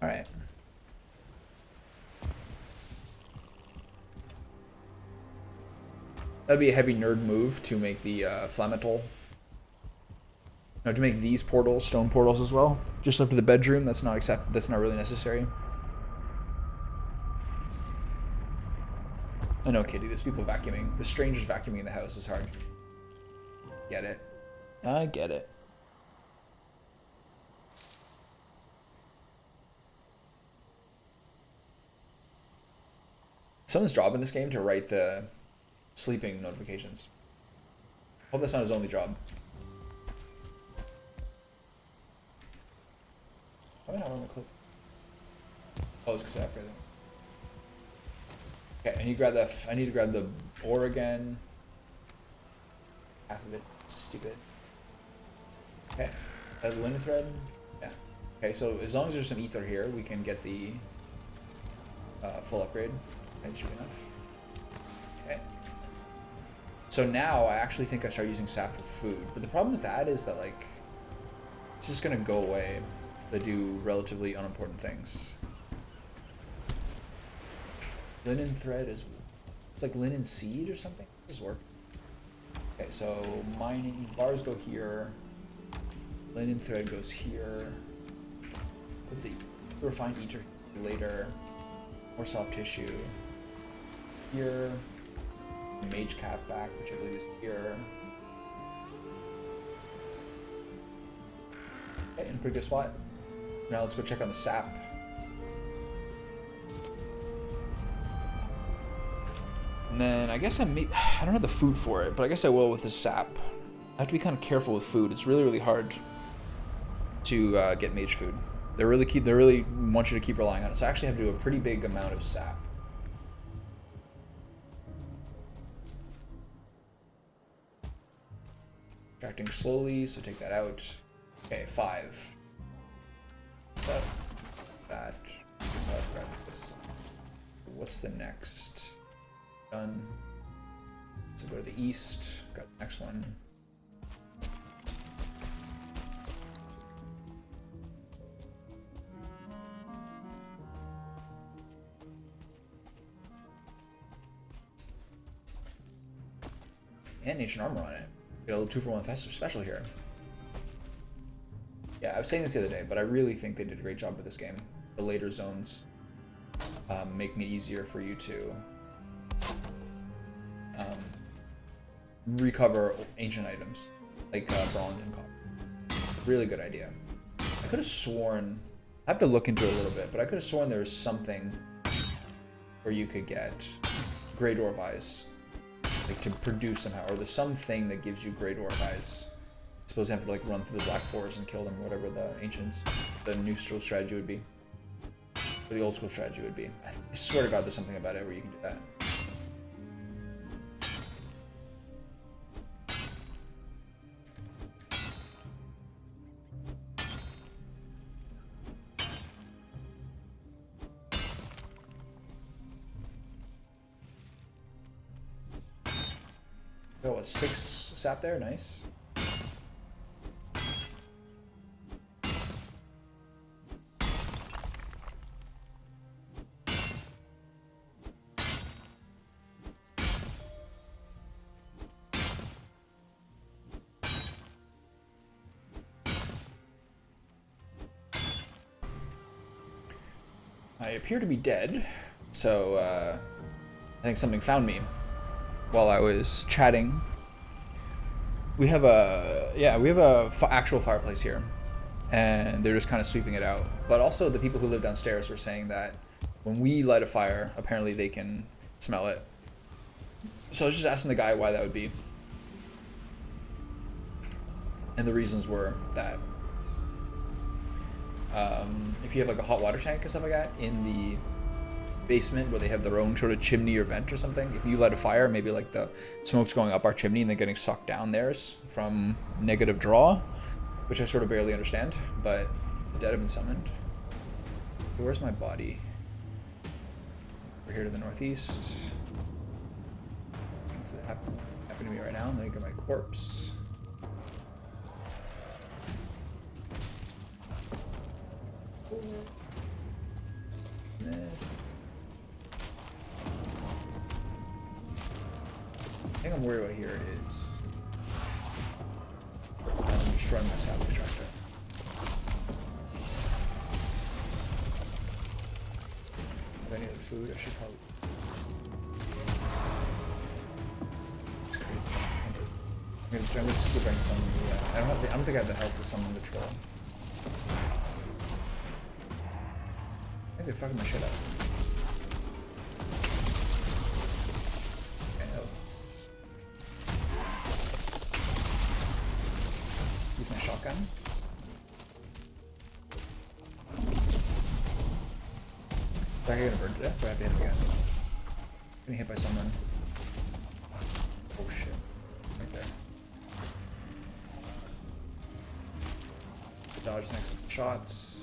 Alright. That'd be a heavy nerd move to make the flammethol. No, to make these portals, stone portals as well. Just up to the bedroom. That's not really necessary. I know, Kitty. There's people vacuuming. The strangers vacuuming in the house is hard. Get it. I get it. Someone's job in this game to write the sleeping notifications. Hope that's not his only job. Why am I not on the clip? Oh, it's because I upgraded. Okay, I need to grab the ore again. Half of it. Stupid. Okay. That's linen thread? Yeah. Okay, so as long as there's some ether here, we can get the full upgrade. That should be enough. Okay. So now I actually think I start using sap for food. But the problem with that is that, like, it's just gonna go away. They do relatively unimportant things. Linen thread is, it's like linen seed or something. How does this work? Okay, so mining bars go here. Linen thread goes here. Put the refined ether later. More soft tissue here. Mage cap back, which I believe is here. Okay, in a pretty good spot. Now let's go check on the sap. And then I guess I don't have the food for it, but I guess I will with the sap. I have to be kind of careful with food. It's really, really hard to get mage food. They really want you to keep relying on it. So I actually have to do a pretty big amount of sap. Extracting slowly, so take that out. Okay, 5. Set that. Grab this. What's the next? Done. So go to the east. Got the next one. And ancient armor on it. Get a little 2-for-1 festive special here. Yeah, I was saying this the other day, but I really think they did a great job with this game. The later zones, making it easier for you to recover ancient items, like bronze and copper. Really good idea. I could have sworn I have to look into it a little bit, but I could have sworn there was something where you could get gray dwarf eyes, like to produce somehow, or there's something that gives you gray dwarf eyes. I suppose you have to like run through the black forest and kill them, or whatever the ancients, the new school strategy would be, or the old school strategy would be. I swear to God, there's something about it where you can do that. Oh, what, 6 sap there? Nice. I appear to be dead, so I think something found me while I was chatting. We have a actual fireplace here, and they're just kind of sweeping it out. But also the people who live downstairs were saying that when we light a fire, apparently they can smell it. So I was just asking the guy why that would be, and the reasons were that if you have like a hot water tank and stuff like that in the basement where they have their own sort of chimney or vent or something, if you light a fire, maybe like the smoke's going up our chimney and then getting sucked down theirs from negative draw, which I sort of barely understand, but the dead have been summoned. So where's my body? We're here to the northeast. If that happened to me right now, then I get my corpse. The thing I'm worried about here is destroying my salvage tractor. Have any other food? I should probably. It's crazy. I'm gonna just bring some. I don't think I have the health to summon the troll. I think they're fucking my shit up. Use my shotgun. Is that guy gonna burn to death? Do I have to hit him again? Getting hit by someone. Oh shit. Right there. Dodge next shots.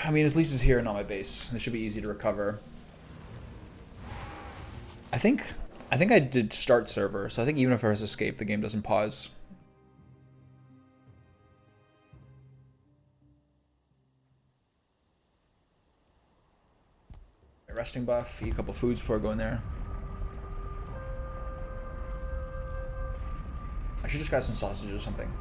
I mean, at least it's here and not my base. This should be easy to recover. I think I did start server, so I think even if I was escape, the game doesn't pause. My resting buff, eat a couple foods before I go in there. I should just grab some sausages or something.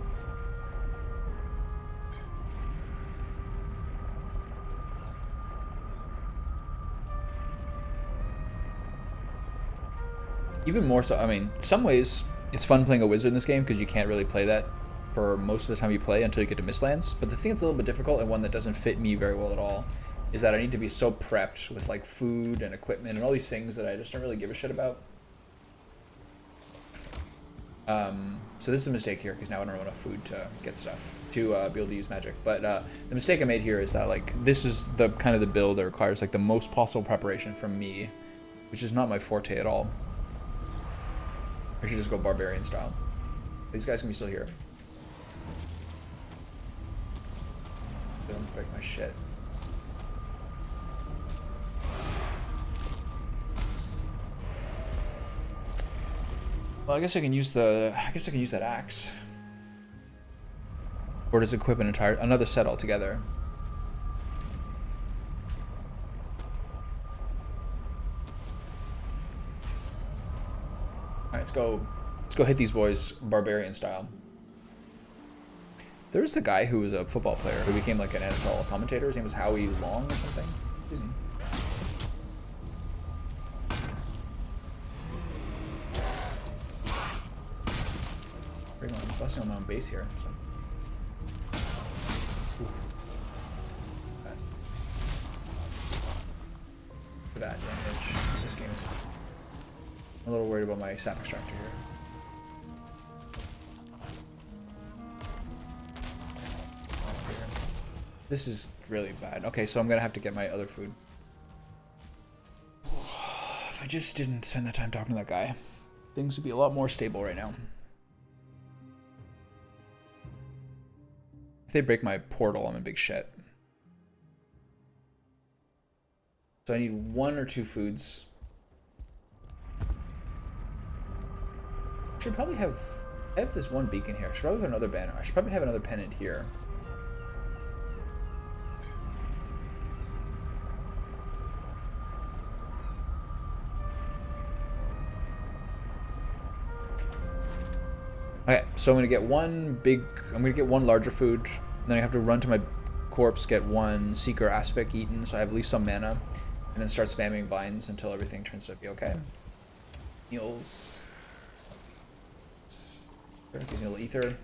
Even more so, I mean, in some ways, it's fun playing a wizard in this game because you can't really play that for most of the time you play until you get to Mistlands. But the thing that's a little bit difficult, and one that doesn't fit me very well at all, is that I need to be so prepped with like food and equipment and all these things that I just don't really give a shit about. So this is a mistake here because now I don't have enough food to get stuff to be able to use magic. But the mistake I made here is that like this is the kind of the build that requires like the most possible preparation from me, which is not my forte at all. I should just go barbarian style. These guys can be still here. They don't break my shit. Well, I guess I can use that axe. Or does it equip another set altogether? Alright, let's go hit these boys barbarian style. There was a guy who was a football player who became like an NFL commentator. His name was Howie Long or something. Excuse me. I'm busting on my own base here. So. For that damage. This game is I'm a little worried about my sap extractor here. This is really bad. Okay, so I'm gonna have to get my other food. If I just didn't spend that time talking to that guy, things would be a lot more stable right now. If they break my portal, I'm in big shit. So I need 1 or 2 foods. Should probably have. I have this one beacon here. I should probably have another banner. I should probably have another pennant here. Okay, so I'm gonna get I'm gonna get 1 larger food. Then I have to run to my corpse, get 1 seeker aspect eaten, so I have at least some mana, and then start spamming vines until everything turns out to be okay. Meals. Gives me a little ether.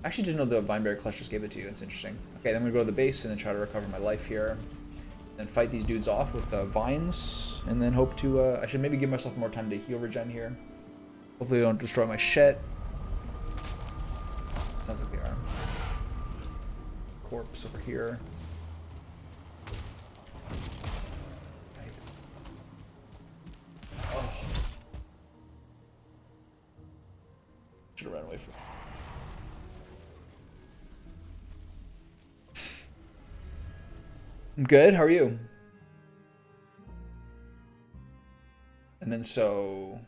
I actually didn't know the vineberry clusters gave it to you. It's interesting. Okay, then I'm gonna go to the base and then try to recover my life here. Then fight these dudes off with vines, and then hope to. I should maybe give myself more time to heal regen here. Hopefully, they don't destroy my shit. Sounds like they are. Corpse over here. Oh. Should have ran away from it. I'm good. How are you? And then so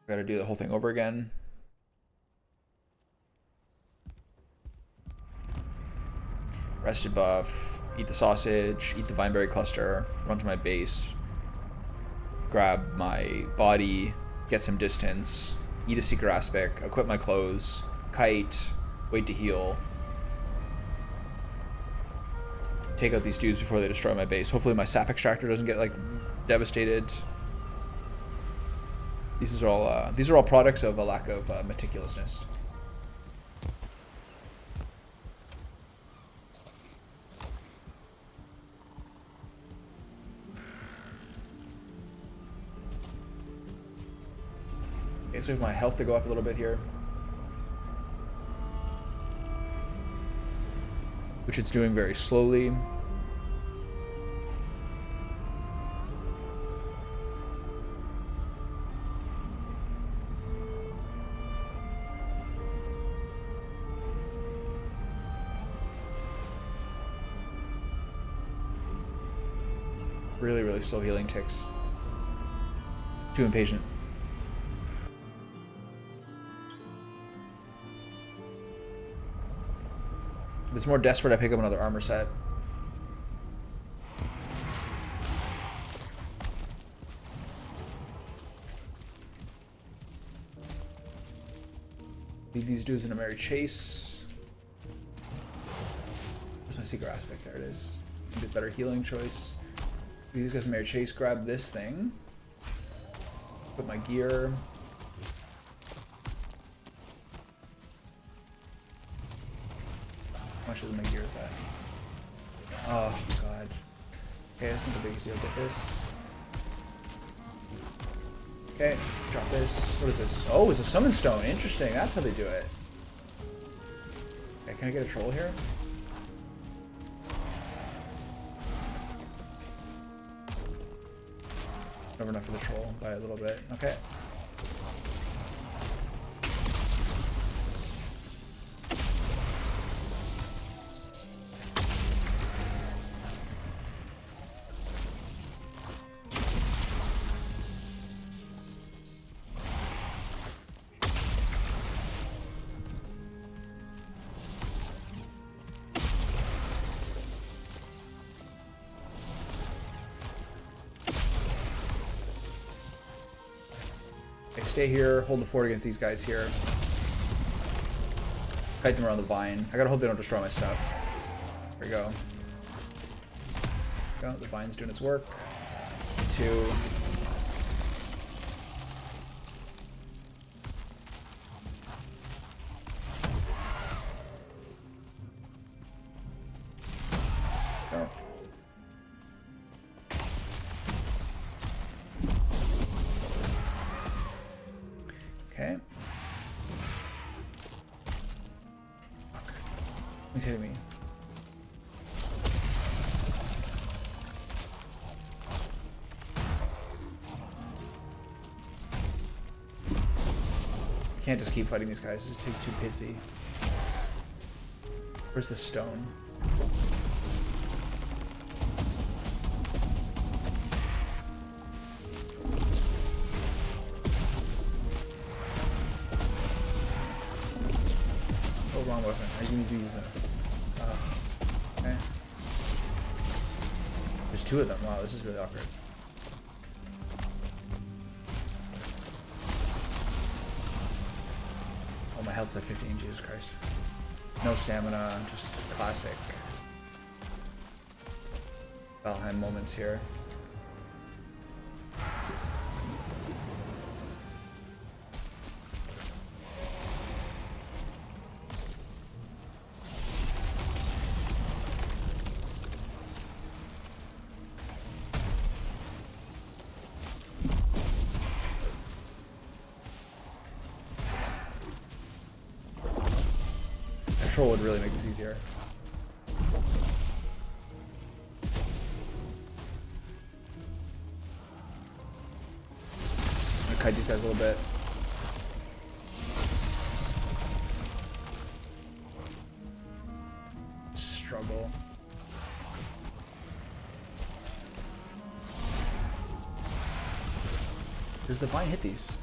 I gotta do the whole thing over again. Rested buff, eat the sausage, eat the vineberry cluster, run to my base, grab my body, get some distance, eat a seeker aspect, equip my clothes, kite, wait to heal, take out these dudes before they destroy my base. Hopefully my sap extractor doesn't get like devastated. These are all products of a lack of meticulousness. Okay, so we have my health to go up a little bit here, which it's doing very slowly. Really, really slow healing ticks. Too impatient. If it's more desperate, I pick up another armor set. Leave these dudes in a merry chase. Where's my secret aspect? There it is. A bit better healing choice. Leave these guys in a merry chase. Grab this thing. Put my gear. How much of my gear is that? Oh god. Okay, that's not the biggest deal. Get this. Okay, drop this. What is this? Oh, it's a summon stone. Interesting. That's how they do it. Okay, can I get a troll here? Never enough for the troll by a little bit. Okay. Stay here, hold the fort against these guys here. Kite them around the vine. I gotta hope they don't destroy my stuff. There we go. There we go. The vine's doing its work. 2. He's hitting me. I can't just keep fighting these guys. This is too pissy. Where's the stone? Oh, wrong weapon. I need to use that. Okay. There's two of them. Wow, this is really awkward. Oh, my health's at 15. Jesus Christ. No stamina, just classic Valheim moments here. Control would really make this easier. I'm gonna kite these guys a little bit. Struggle. Does the vine hit these?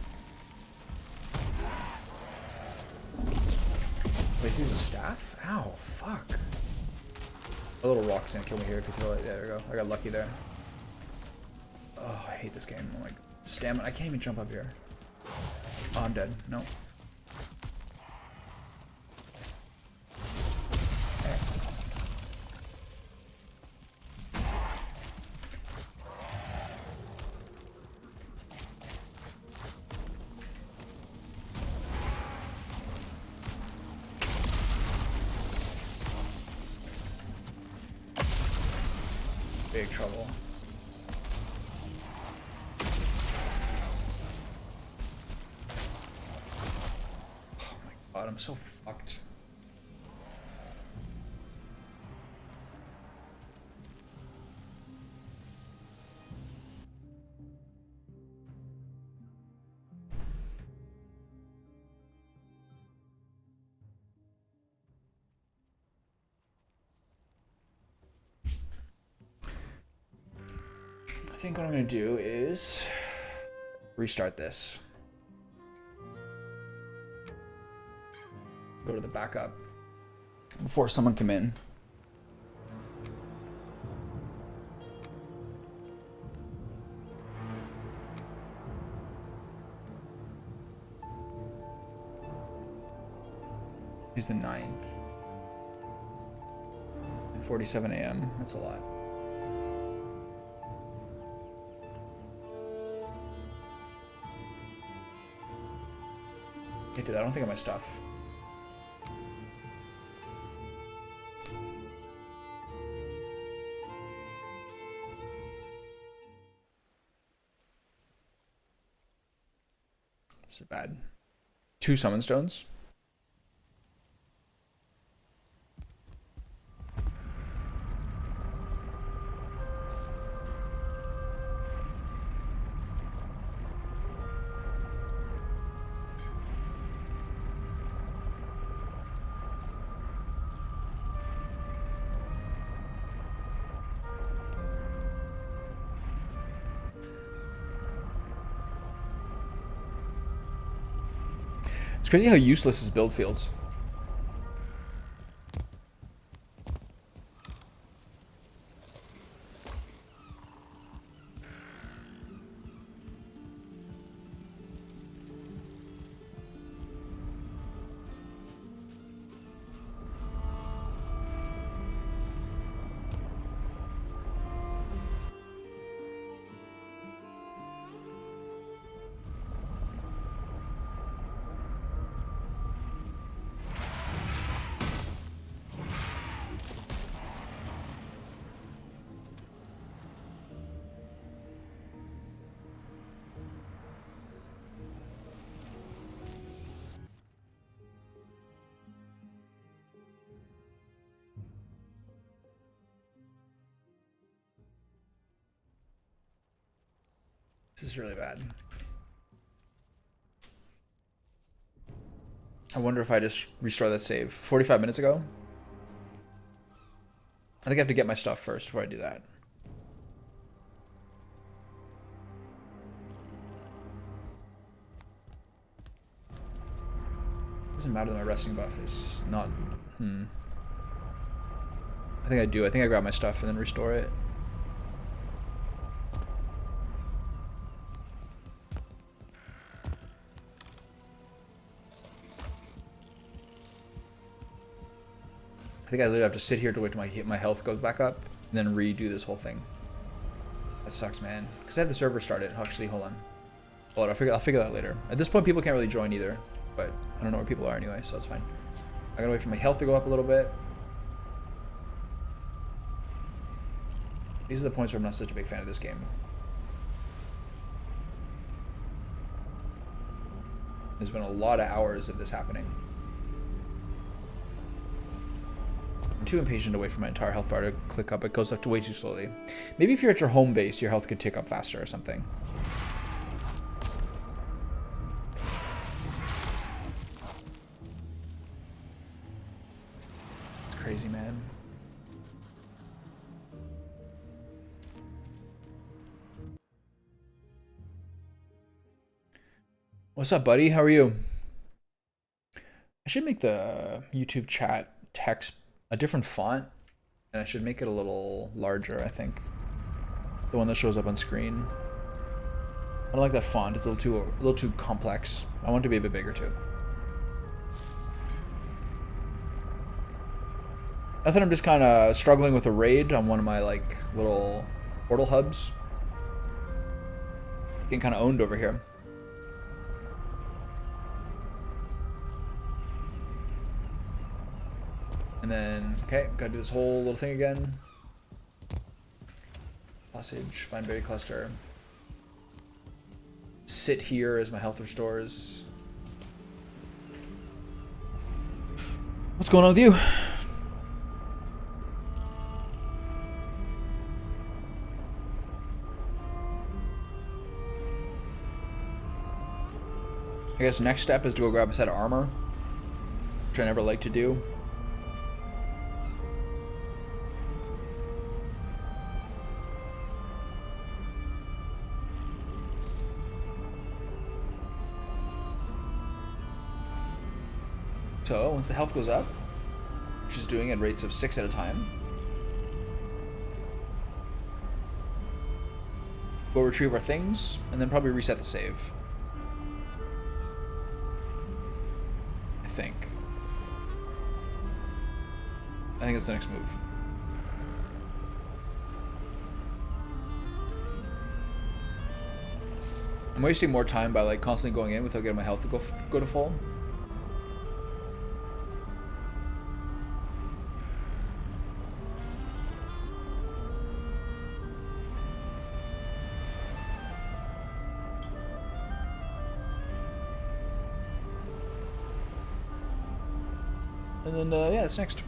Wait, he uses a staff? Ow, fuck. A little rock's gonna kill me here if you throw it. There we go. I got lucky there. Oh, I hate this game. I'm like, stamina. I can't even jump up here. Oh, I'm dead. No. Okay. Big trouble. Oh my god, I'm so fucked. I think what I'm gonna do is restart this. Go to the backup before someone come in. He's the 9th. At 47 a.m. That's a lot. Can't do that. I don't think I have my stuff. This is bad. 2 summon stones. It's crazy how useless his build feels. This is really bad. I wonder if I just restore that save 45 minutes ago. I think I have to get my stuff first before I do that. Doesn't matter that my resting buff is not. I think I do. I think I grab my stuff and then restore it. I think I literally have to sit here to wait till my health goes back up and then redo this whole thing. That sucks, man. Because I have the server started. Actually, hold on. Hold on, I'll figure that out later. At this point, people can't really join either. But I don't know where people are anyway, so that's fine. I gotta wait for my health to go up a little bit. These are the points where I'm not such a big fan of this game. There's been a lot of hours of this happening. I'm too impatient to wait for my entire health bar to click up. It goes up way too slowly. Maybe if you're at your home base, your health could tick up faster or something. It's crazy, man. What's up, buddy? How are you? I should make the YouTube chat text a different font, and I should make it a little larger, I think. The one that shows up on screen. I don't like that font. It's a little too complex. I want it to be a bit bigger too. I thought I'm just kind of struggling with a raid on one of my like little portal hubs. Getting kind of owned over here. And then, okay, gotta do this whole little thing again. Passage, find berry cluster. Sit here as my health restores. What's going on with you? I guess next step is to go grab a set of armor, which I never like to do. So, once the health goes up, which is doing at rates of 6 at a time, go retrieve our things, and then probably reset the save. I think that's the next move. I'm wasting more time by like constantly going in without getting my health to go to full. And then, yeah, it's next.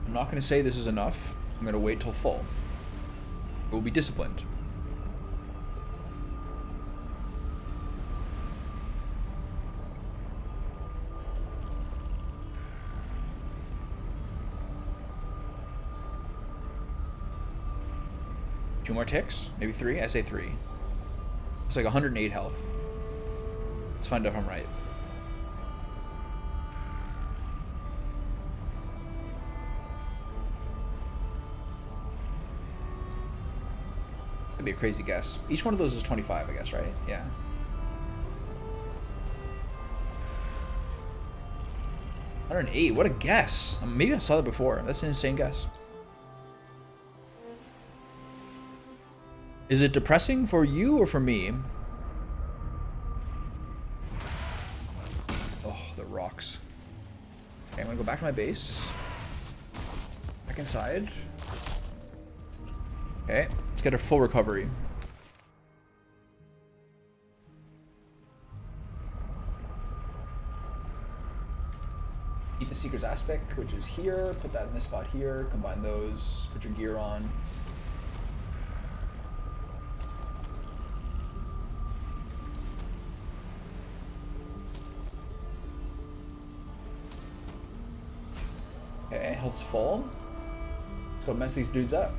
I'm not going to say this is enough. I'm going to wait till full. We'll be disciplined. Two more ticks? Maybe 3? I say 3. It's like 108 health. Let's find out if I'm right. That'd be a crazy guess. Each one of those is 25, I guess, right? Yeah. $108. What a guess. Maybe I saw that before. That's an insane guess. Is it depressing for you or for me? Rocks. Okay, I'm gonna go back to my base. Back inside. Okay, let's get a full recovery. Eat the Seeker's Aspect, which is here. Put that in this spot here. Combine those. Put your gear on. Okay, health's full. Let's go mess these dudes up.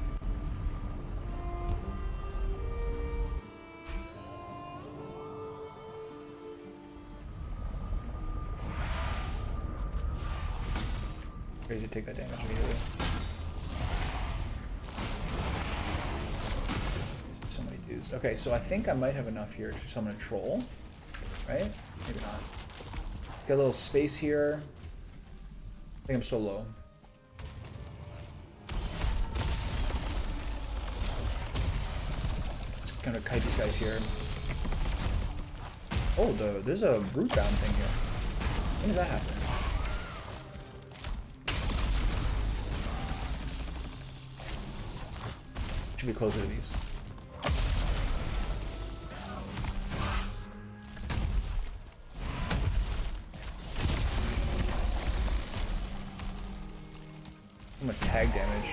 Crazy to take that damage immediately. So many dudes. Okay, so I think I might have enough here to summon a troll. Right? Maybe not. Got a little space here. I think I'm still low. Just kind of kite these guys here. Oh, there's a root bound thing here. When does that happen? Should be closer to these. So much tag damage.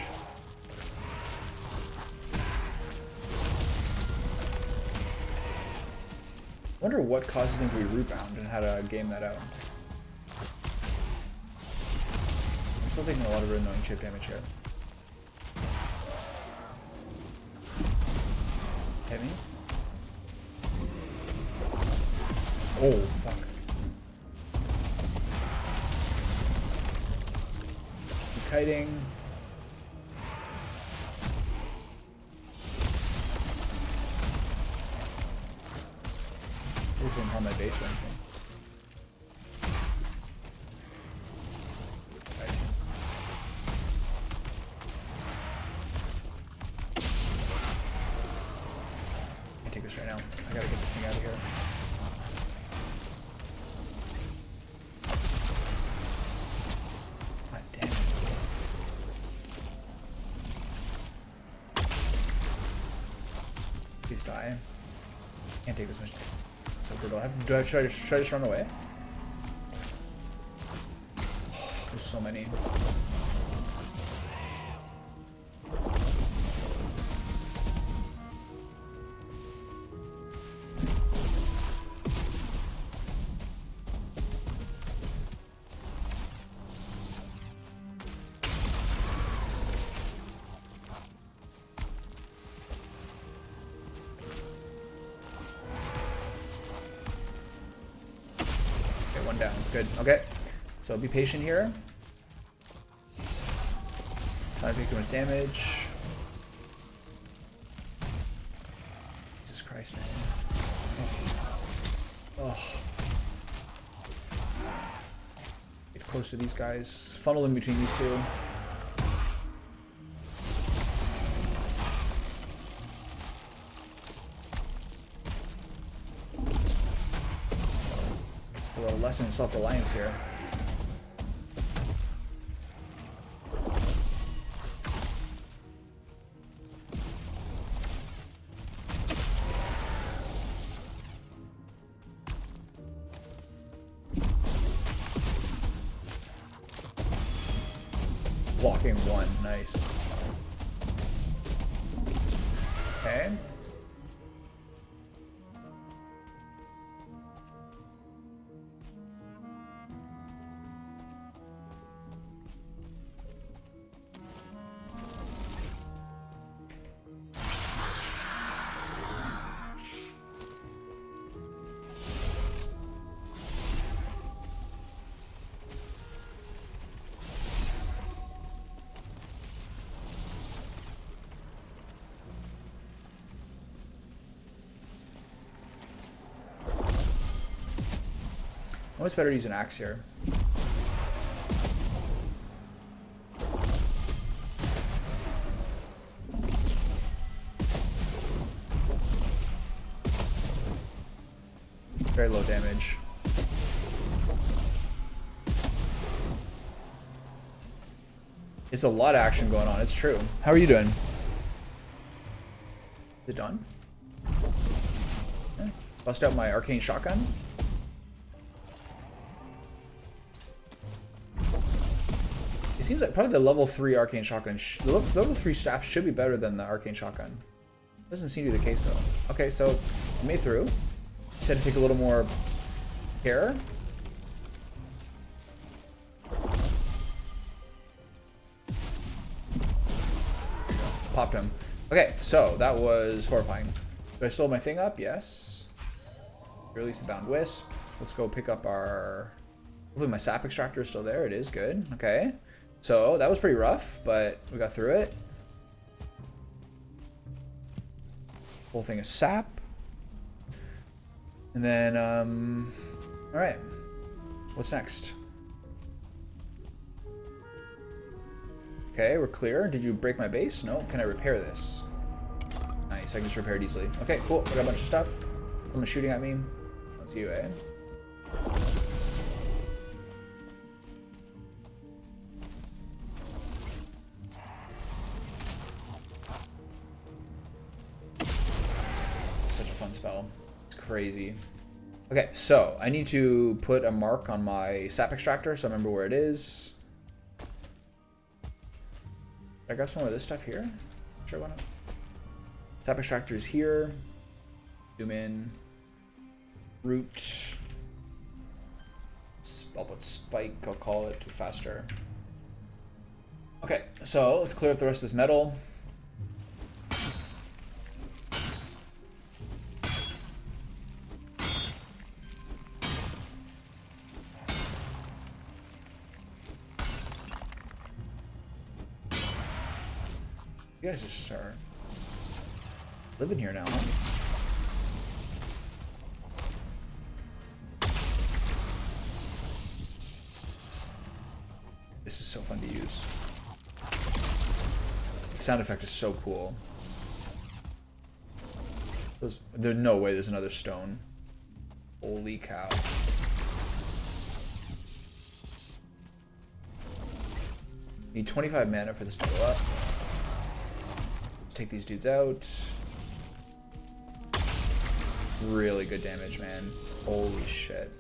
I wonder what causes them to be root bound and how to game that out. I'm still taking a lot of really annoying chip damage here. Hit me. Oh, fuck. Keep kiting. This isn't on my base or anything. Take this right now. I gotta get this thing out of here. God damn it. Please die. Can't take this much. So brutal. Do I try to just run away? Oh, there's so many. One down. Good. Okay. So be patient here. Not take too much damage. Jesus Christ, man. Oh. Get close to these guys. Funnel in between these two. A little lesson in self-reliance here. Blocking one, nice. Okay. Almost better to use an axe here. Very low damage. It's a lot of action going on, it's true. How are you doing? Is it done? Okay. Bust out my arcane shotgun. seems like probably the level 3 arcane shotgun, the level 3 staff should be better than the arcane shotgun. Doesn't seem to be the case though. Okay, so we made through. Just had to take a little more care. Popped him. Okay, so that was horrifying. Did I stole my thing up? Yes. Release the bound wisp. Let's go pick up our... Hopefully my sap extractor is still there. It is good. Okay. So that was pretty rough, but we got through it. Whole thing is sap. And then, all right. What's next? Okay, we're clear. Did you break my base? No. Can I repair this? Nice, I can just repair it easily. Okay, cool. I got a bunch of stuff. Someone's shooting at me. That's you, eh? Such a fun spell. It's crazy. Okay, so I need to put a mark on my sap extractor so I remember where it is. Did I grab some of this stuff here? Sure, why not? Sap extractor is here. Zoom in. Root. I'll put spike, I'll call it faster. Okay, so let's clear up the rest of this metal. You guys just are living here now, huh? This is so fun to use. The sound effect is so cool. There's no way there's another stone. Holy cow. Need 25 mana for this to go up. Take these dudes out. Really good damage, man. Holy shit.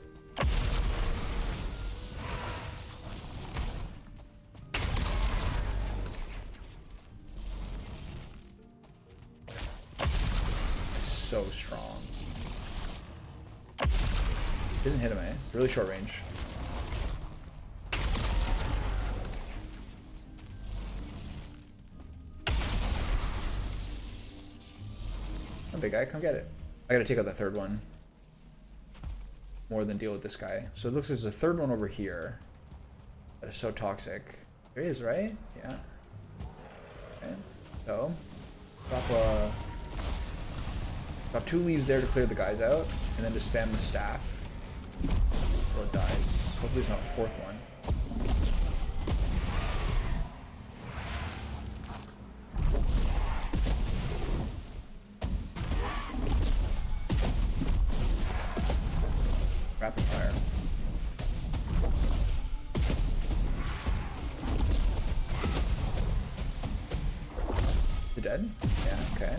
So strong. Doesn't hit him, eh? Really short range. Oh, big guy, come get it. I gotta take out that third one. More than deal with this guy. So it looks like there's a third one over here. That is so toxic. There he is, right? Yeah. Okay. So, drop 2 leaves there to clear the guys out, and then just spam the staff until it dies. Hopefully there's not a 4th one. Rapid fire. They're dead? Yeah, okay.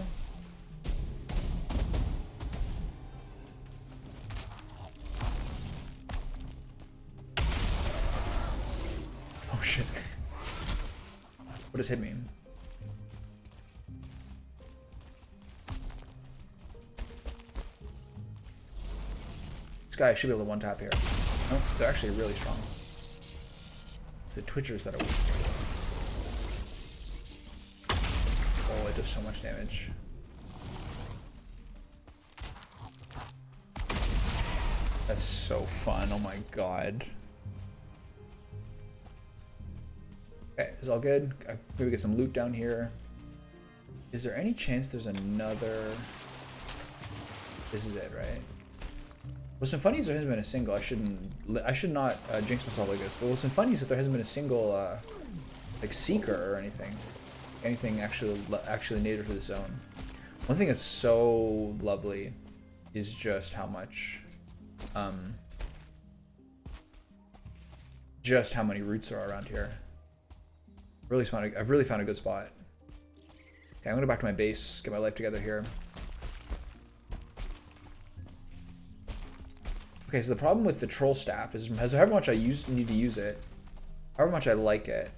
Oh shit. What just hit me? This guy should be able to one tap here. No, they're actually really strong. It's the Twitchers that are weak. Oh, it does so much damage. That's so fun, oh my god. Okay, it's all good. Maybe get some loot down here. Is there any chance there's another... This is it, right? What's been funny is there hasn't been a single. I should not jinx myself like this. But what's been funny is that there hasn't been a single like seeker or anything actually native to the zone. One thing that's so lovely is just how much, just how many roots there are around here. I've really found a good spot. Okay, I'm gonna go back to my base, get my life together here. Okay, so the problem with the troll staff is however much I need to use it, however much I like it,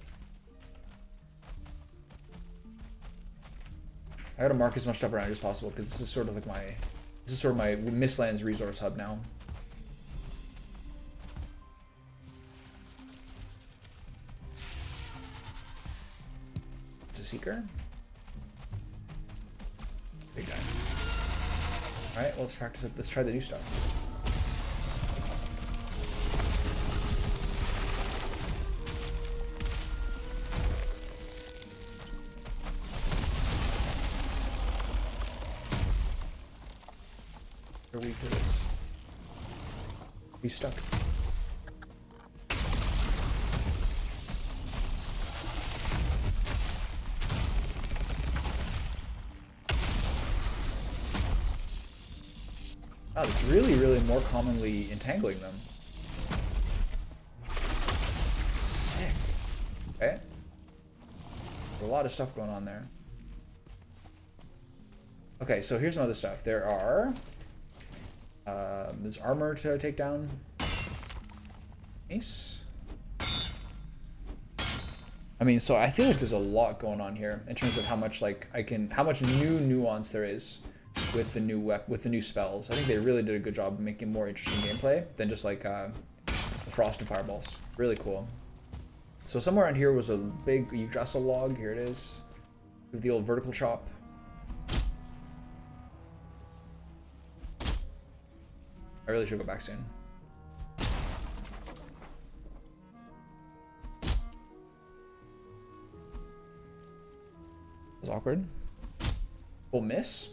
I gotta mark as much stuff around as possible because this is sort of like my Mistlands resource hub now. It's a seeker. Big guy. All right, well, let's practice it. Let's try the new stuff. We're weak to this. He's stuck. Wow, it's really, really more commonly entangling them. Sick. Okay. There's a lot of stuff going on there. Okay, so here's some other stuff. There are... there's armor to take down. Nice. I mean, so I feel like there's a lot going on here in terms of how much how much new nuance there is with the new spells. I think they really did a good job of making more interesting gameplay than just like the frost and fireballs. Really cool. So somewhere around here was a big Yggdrasil log. Here it is. With the old vertical chop. I really should go back soon. It was awkward. Full miss.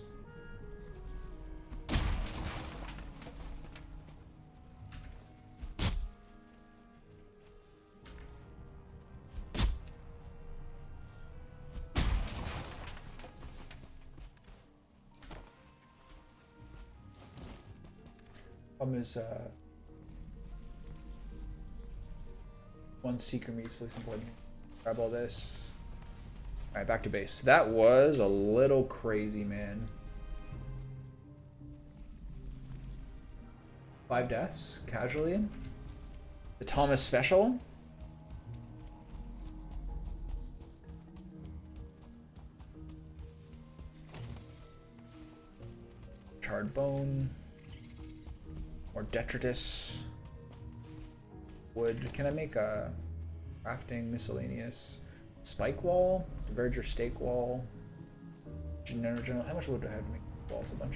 Problem is, one seeker meets looks important. Grab all this. All right, back to base. That was a little crazy, man. 5 deaths, casually. The Thomas special. Charred bone. More detritus. Wood. Can I make a crafting miscellaneous spike wall? Verger stake wall. General. How much wood do I have to make walls? A bunch.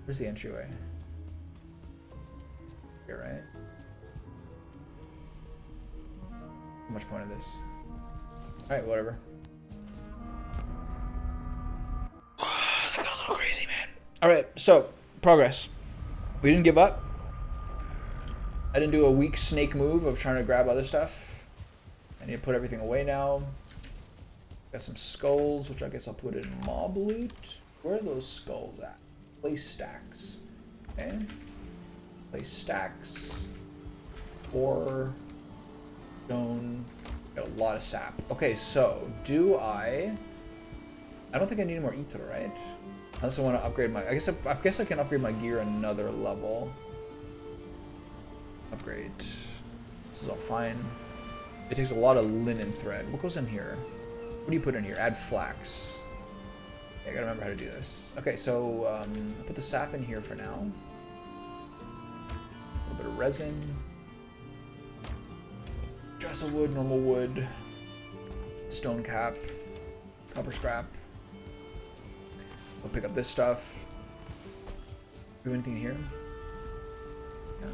Where's the entryway? Here, right? How much point of this? Alright, whatever. That got a little crazy, man. Alright, so, progress. We didn't give up. I didn't do a weak snake move of trying to grab other stuff. I need to put everything away now. Got some skulls, which I guess I'll put in mob loot. Where are those skulls at? Place stacks. Okay. Place stacks. 4 stone. Got a lot of sap. Okay, so do I don't think I need any more ether, right? Unless I want to upgrade my... I guess I can upgrade my gear another level. Upgrade. This is all fine. It takes a lot of linen thread. What goes in here? What do you put in here? Add flax. Okay, I gotta remember how to do this. Okay, so I'll put the sap in here for now. A little bit of resin. Jessel wood, normal wood. Stone cap. Copper scrap. We'll pick up this stuff. Do anything here? Yeah.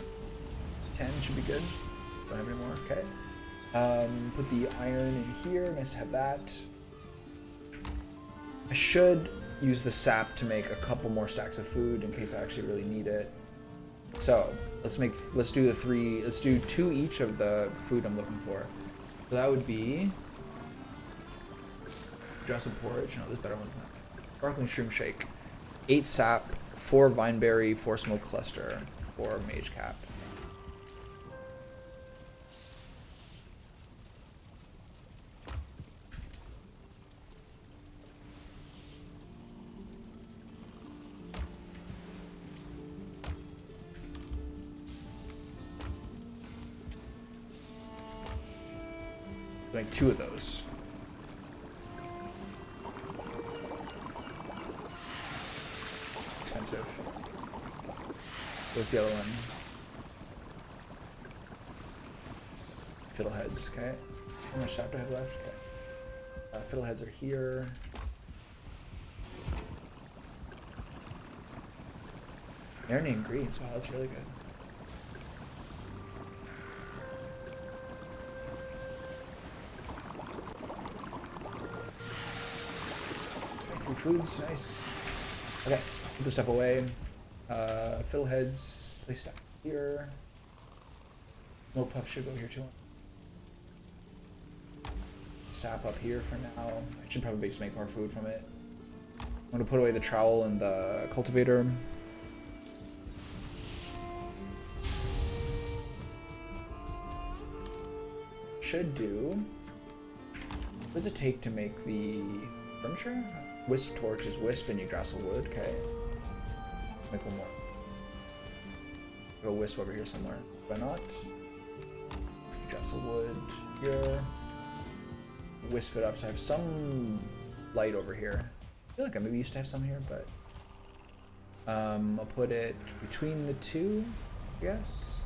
10 should be good. Don't have any more. Okay. Put the iron in here. Nice to have that. I should use the sap to make a couple more stacks of food in case I actually really need it. So let's do 2 each of the food I'm looking for. So that would be Jessel porridge. No, there's better ones than that. Sparkling shroom shake. 8 sap, 4 vineberry, 4 smoke cluster, 4 mage cap. Like 2 of those. expensive. What's the other one? Fiddleheads, okay. How much chapter head left? Okay. Fiddleheads are here. Marinating greens, wow, that's really good. Foods, nice. Okay, put this stuff away. Fiddleheads, place that here. No puff should go here too. Sap up here for now. I should probably just make more food from it. I'm gonna put away the trowel and the cultivator. Should do. What does it take to make the furniture? Wisp torch is wisp and Yggdrasil wood. Okay. Make one more. Go wisp over here somewhere. Why not? Yggdrasil wood here. Wisp it up so I have some light over here. I feel like I maybe used to have some here, but I'll put it between the two, I guess.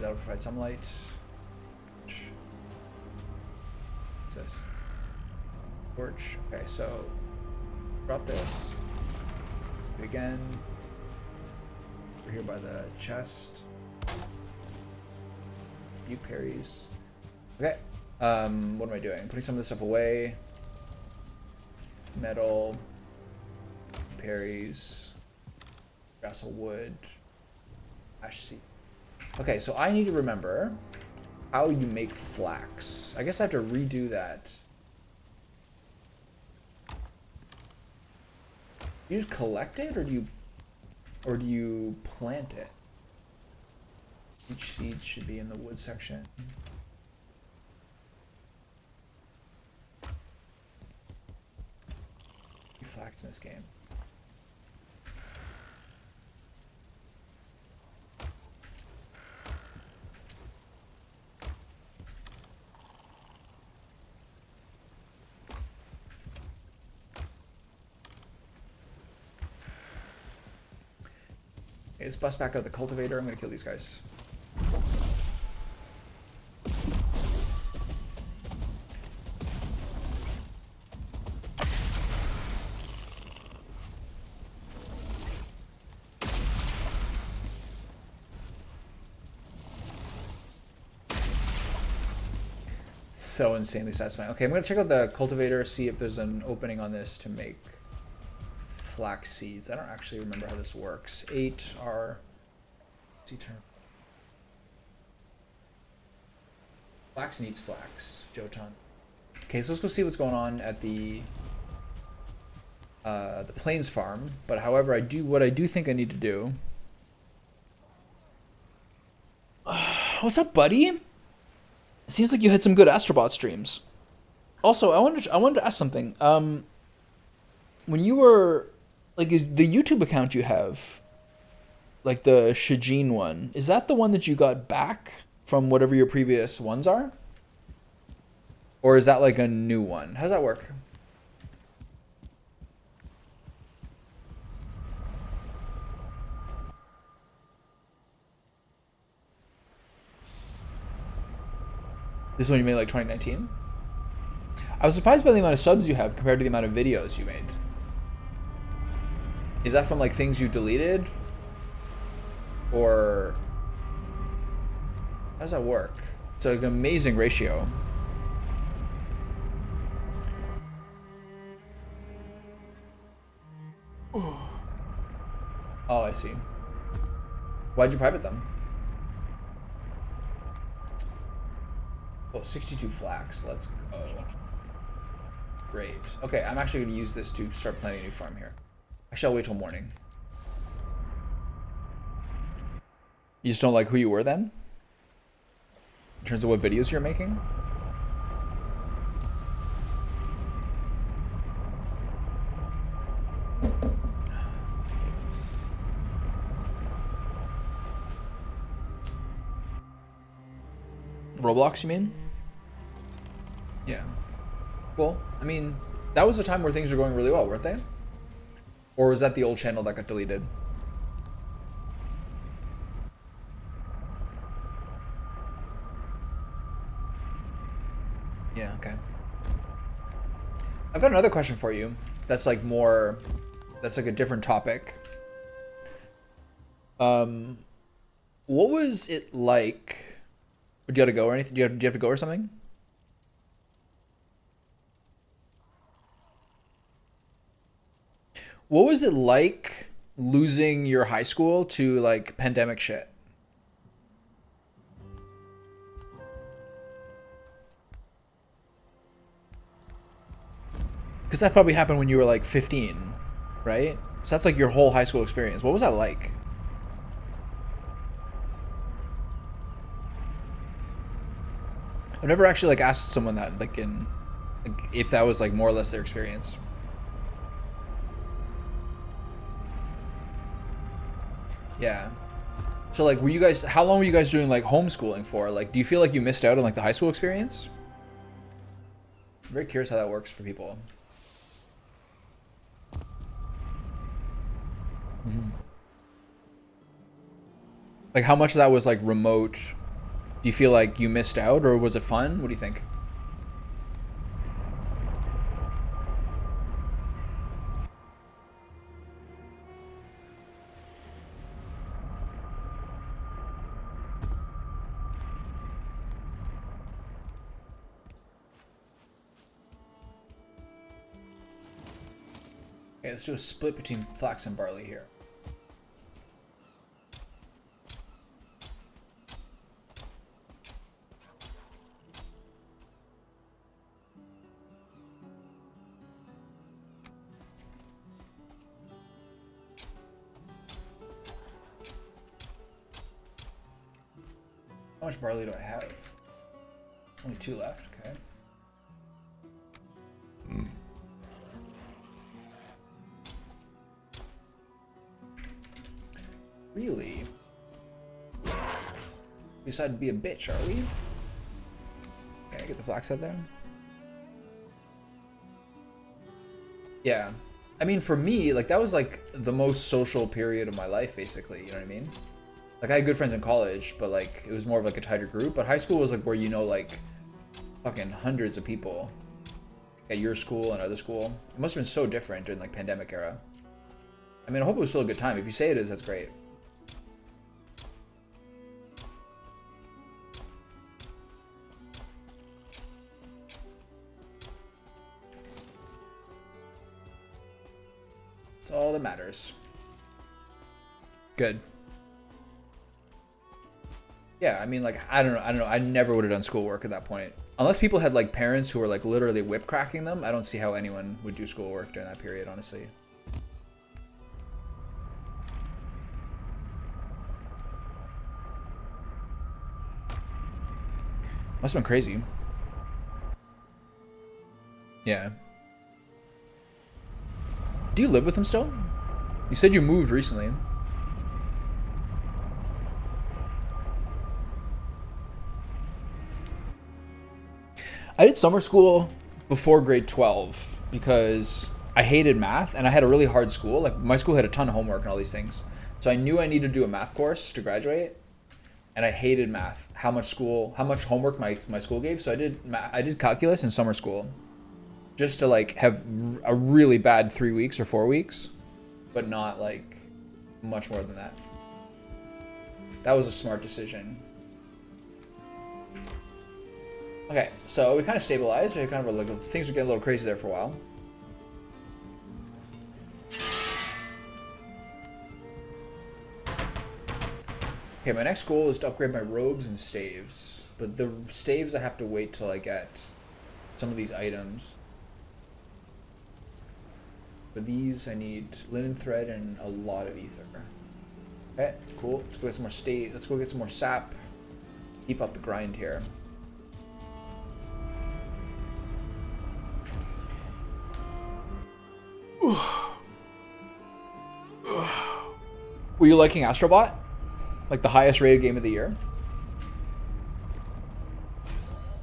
That'll provide some light. What's this? Torch. Okay, so drop this. Do it again. We're here by the chest. Buke parries. Okay. What am I doing? Putting some of this stuff away. Metal. Parries. Grassel wood. Ash seed. Okay, so I need to remember how you make flax. I guess I have to redo that. You just collect it, or do you plant it? Each seed should be in the wood section. Flax in this game. Okay, let's bust back out the cultivator. I'm gonna kill these guys. So insanely satisfying. Okay, I'm gonna check out the cultivator, see if there's an opening on this to make flax seeds. I don't actually remember how this works. 8 are term. Flax needs flax. Jotun. Okay, so let's go see what's going on at the Plains farm. But however, what I do think I need to do. What's up, buddy? It seems like you had some good Astrobot streams. Also, I wanted to ask something. When you were like, is the YouTube account you have, like the Shijin one, is that the one that you got back from whatever your previous ones are? Or is that like a new one? How does that work? This is one you made like 2019? I was surprised by the amount of subs you have compared to the amount of videos you made. Is that from like things you deleted? Or how does that work? It's like an amazing ratio. Oh, I see. Why'd you private them? Oh, 62 flax. Let's go. Great. Okay, I'm actually going to use this to start planning a new farm here. Actually, I'll wait till morning. You just don't like who you were then? In terms of what videos you're making? Roblox, you mean? Yeah. Well, I mean, that was a time where things were going really well, weren't they? Or was that the old channel that got deleted? Yeah, okay. I've got another question for you. That's like more, that's like a different topic. What was it like? Would you have to go or anything? Do you have to go or something? What was it like losing your high school to like pandemic shit? Because that probably happened when you were like 15, right? So that's like your whole high school experience. What was that like? I've never actually like asked someone that like if that was like more or less their experience. Yeah. So like, were you guys? How long were you guys doing like homeschooling for? Like, do you feel like you missed out on like the high school experience? I'm very curious how that works for people. Mm-hmm. Like, how much of that was like remote? Do you feel like you missed out, or was it fun? What do you think? Okay, let's do a split between flax and barley here. How much barley do I have? Only 2 left, okay. Really? We decided to be a bitch, are we? Okay, get the flax out there. Yeah. I mean, for me, like, that was, like, the most social period of my life, basically. You know what I mean? Like, I had good friends in college, but, like, it was more of, like, a tighter group. But high school was, like, where you know, like, fucking hundreds of people at your school and other school. It must have been so different during, like, pandemic era. I mean, I hope it was still a good time. If you say it is, that's great. It's all that matters. Good. Yeah, I mean, like, I don't know. I never would have done schoolwork at that point. Unless people had, like, parents who were, like, literally whip cracking them, I don't see how anyone would do schoolwork during that period, honestly. Must have been crazy. Yeah. Do you live with him still? You said you moved recently. I did summer school before grade 12 because I hated math and I had a really hard school. Like, my school had a ton of homework and all these things. So I knew I needed to do a math course to graduate. And I hated math. How much homework my school gave. So I did calculus in summer school just to like have a really bad 3 weeks or 4 weeks, but not like much more than that. That was a smart decision. Okay, so we kind of stabilized. We kind of like, things were getting a little crazy there for a while. Okay, my next goal is to upgrade my robes and staves. But the staves I have to wait till I get some of these items. For these I need linen thread and a lot of ether. Okay, cool. Let's go get some more let's go get some more sap. Keep up the grind here. Were you liking Astrobot? Like the highest rated game of the year?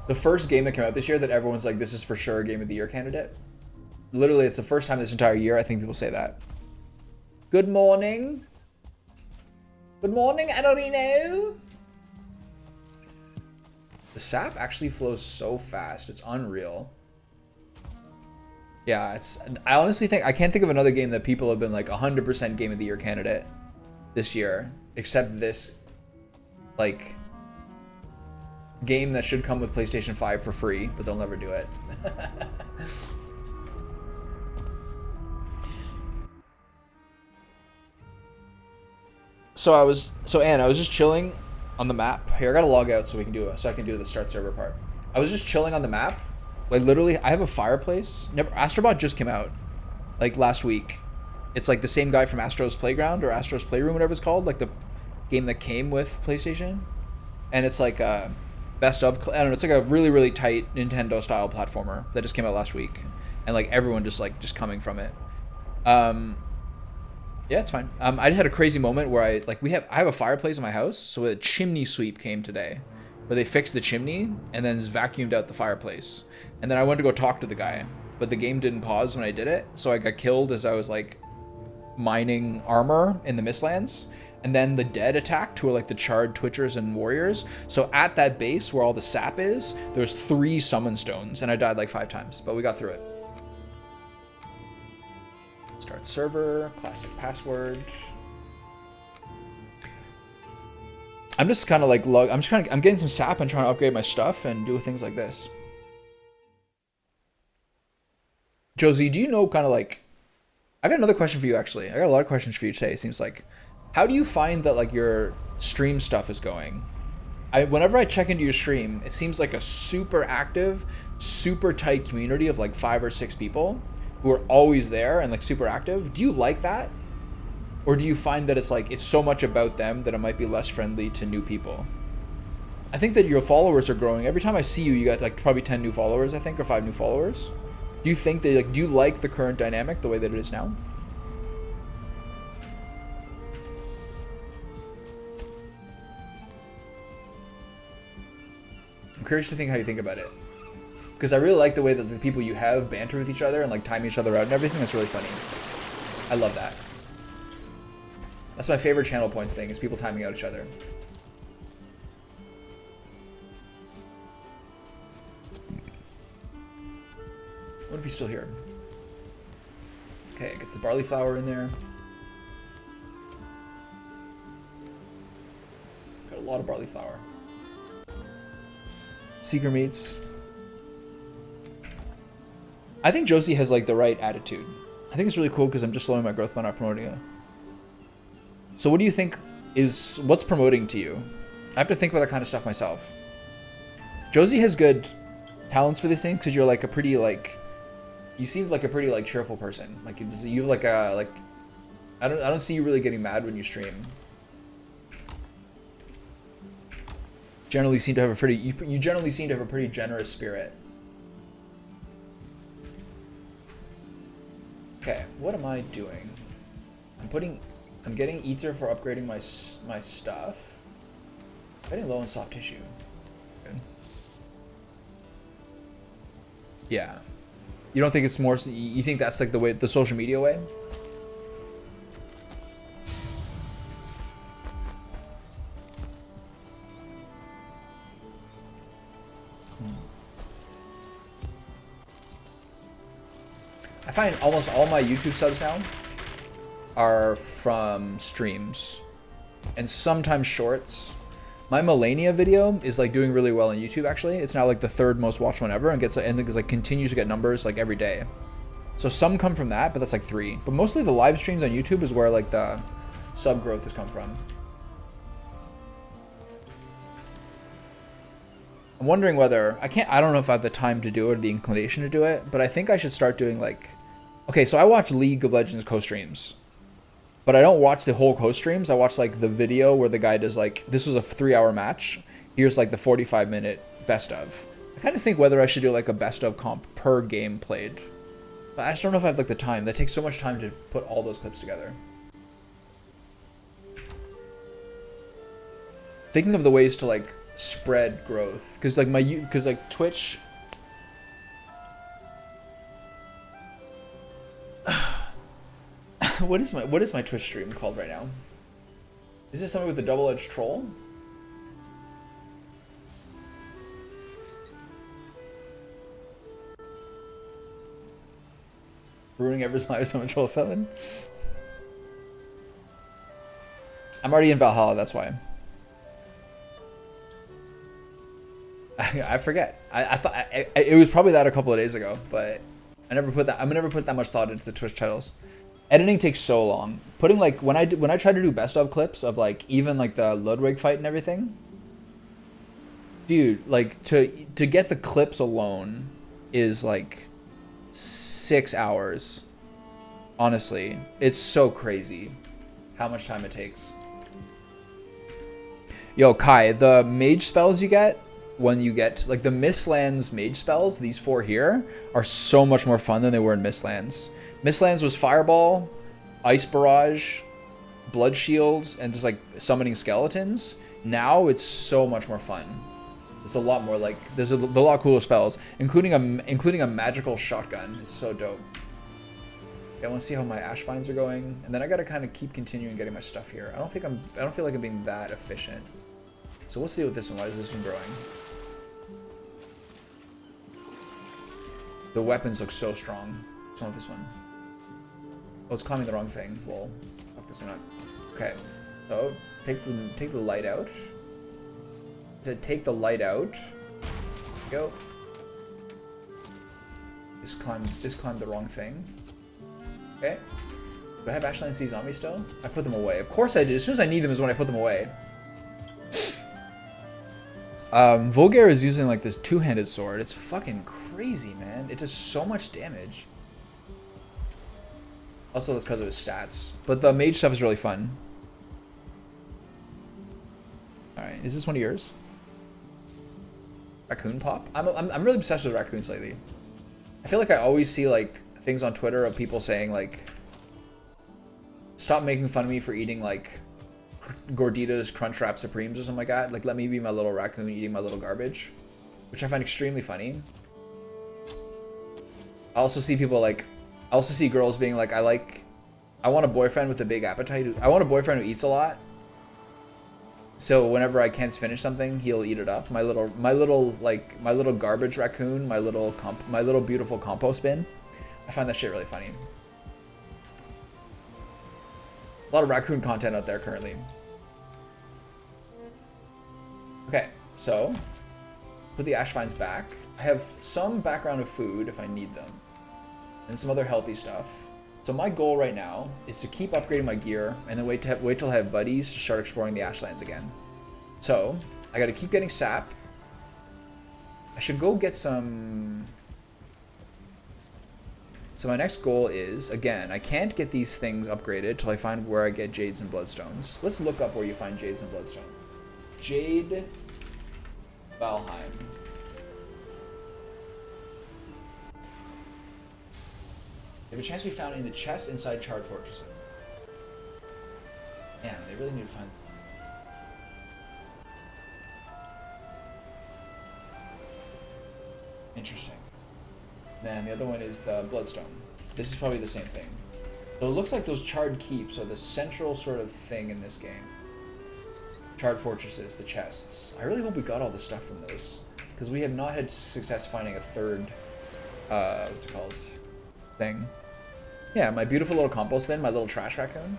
The first game that came out this year that everyone's like, this is for sure a game of the year candidate. Literally, it's the first time this entire year I think people say that. Good morning. Good morning, Adorino. The sap actually flows so fast. It's unreal. Yeah, it's. I honestly think I can't think of another game that people have been like 100% Game of the Year candidate this year, except this, like, game that should come with PlayStation 5 for free, but they'll never do it. Ann, I was just chilling on the map. Here, I gotta log out so we can do it, so I can do the start server part. I was just chilling on the map. Like, literally, I have a fireplace. Astrobot just came out, like, last week. It's like the same guy from Astro's Playground or Astro's Playroom, whatever it's called, like the game that came with PlayStation. And it's like a best of, I don't know, it's like a really, really tight Nintendo style platformer that just came out last week. And like everyone just coming from it. Yeah, it's fine. I had a crazy moment where I have a fireplace in my house, so a chimney sweep came today, where they fixed the chimney and then vacuumed out the fireplace. And then I went to go talk to the guy, but the game didn't pause when I did it, so I got killed as I was like mining armor in the Mistlands. And then the dead attacked, who are like the charred Twitchers and warriors. So at that base where all the sap is, there's 3 summon stones, and I died like 5 times, but we got through it. Start server, classic password. I'm just kind of like I'm getting some sap and trying to upgrade my stuff and do things like this. Josie, do you know kind of like, I got another question for you actually. I got a lot of questions for you today, it seems like. How do you find that like your stream stuff is going? Whenever I check into your stream, it seems like a super active, super tight community of like 5 or 6 people who are always there and like super active. Do you like that? Or do you find that it's like, it's so much about them that it might be less friendly to new people? I think that your followers are growing. Every time I see you, you got like probably 10 new followers, I think, or 5 new followers. Do you think that, like, do you like the current dynamic the way that it is now? I'm curious to think how you think about it. Because I really like the way that the people you have banter with each other and like time each other out and everything. That's really funny. I love that. That's my favorite channel points thing, is people timing out each other. What if he's still here? Okay, get the barley flour in there. Got a lot of barley flour. Seeker meats. I think Josie has like the right attitude. I think it's really cool because I'm just slowing my growth by not promoting it. So what do you think is, what's promoting to you? I have to think about that kind of stuff myself. Josie has good talents for these things because you're like a pretty like, you seem like a pretty like cheerful person. Like you like a like, I don't see you really getting mad when you stream. Generally seem to have a pretty, you generally seem to have a pretty generous spirit. Okay, what am I doing? I'm getting ether for upgrading my stuff. I'm getting low on soft tissue. Good. Yeah. You don't think it's more, you think that's like the way, the social media way? I find almost all my YouTube subs now are from streams and sometimes shorts. My Melania video is like doing really well on YouTube actually. It's now like the 3rd most watched one ever and like continues to get numbers like every day. So some come from that, but that's like 3. But mostly the live streams on YouTube is where like the sub growth has come from. I'm wondering whether, I don't know if I have the time to do it or the inclination to do it, but I think I should start doing like, okay, so I watch League of Legends co-streams, but I don't watch the whole co-streams. I watch like the video where the guy does like, this was a 3-hour match. Here's like the 45-minute best of. I kind of think whether I should do like a best of comp per game played, but I just don't know if I have like the time. That takes so much time to put all those clips together. Thinking of the ways to like spread growth, because like Twitch, What is my Twitch stream called right now? Is it something with the double-edged troll? Ruining everyone's lives on Troll 7? I'm already in Valhalla, that's why. I forget. I thought it was probably that a couple of days ago, but I never put that. I never put that much thought into the Twitch titles. Editing takes so long. Putting like when I try to do best of clips of like even like the Ludwig fight and everything, dude, like to get the clips alone is like 6 hours. Honestly, it's so crazy how much time it takes. Yo, Kai, the mage spells you get when you get like the Mistlands mage spells, these 4 here are so much more fun than they were in Mistlands. Mistlands was Fireball, Ice Barrage, Blood Shield, and just like summoning skeletons. Now it's so much more fun. It's a lot more like there's a lot cooler spells, including a magical shotgun. It's so dope. I want to see how my ash finds are going, and then I gotta kind of keep continuing getting my stuff here. I don't feel like I'm being that efficient. So we'll see with this one. Why is this one growing? The weapons look so strong. What's wrong with this one? Oh, it's climbing the wrong thing. Well, fuck this one up. Okay. So take the light out. I said take the light out. There we go. This climbed the wrong thing. Okay. Do I have Ashland Sea zombies still? I put them away. Of course I did. As soon as I need them is when I put them away. Volgair is using like this two-handed sword. It's fucking crazy, man. It does so much damage. Also, that's because of his stats. But the mage stuff is really fun. Alright, is this one of yours? Raccoon pop? I'm really obsessed with raccoons lately. I feel like I always see like things on Twitter of people saying like, stop making fun of me for eating like Gorditas Crunchwrap Supremes or something like that. Like, let me be my little raccoon eating my little garbage, which I find extremely funny. I also see people like, I also see girls being like, I want a boyfriend with a big appetite. I want a boyfriend who eats a lot. So whenever I can't finish something, he'll eat it up. My little garbage raccoon, my little beautiful compost bin. I find that shit really funny. A lot of raccoon content out there currently. Okay, so put the ash vines back. I have some background of food if I need them, and some other healthy stuff. So my goal right now is to keep upgrading my gear and then wait till I have buddies to start exploring the Ashlands again. So I got to keep getting sap. I should go get some. So my next goal is, again, I can't get these things upgraded till I find where I get jades and bloodstones. Let's look up where you find jades and bloodstone. Jade Valheim. They have a chance to be found in the chests inside Charred Fortress. Damn, they really need to find. Interesting. Then the other one is the Bloodstone. This is probably the same thing. So it looks like those Charred Keeps are the central sort of thing in this game. Charred Fortresses, the chests. I really hope we got all the stuff from those, because we have not had success finding a third, what's it called, thing. Yeah, my beautiful little compost bin, my little trash raccoon.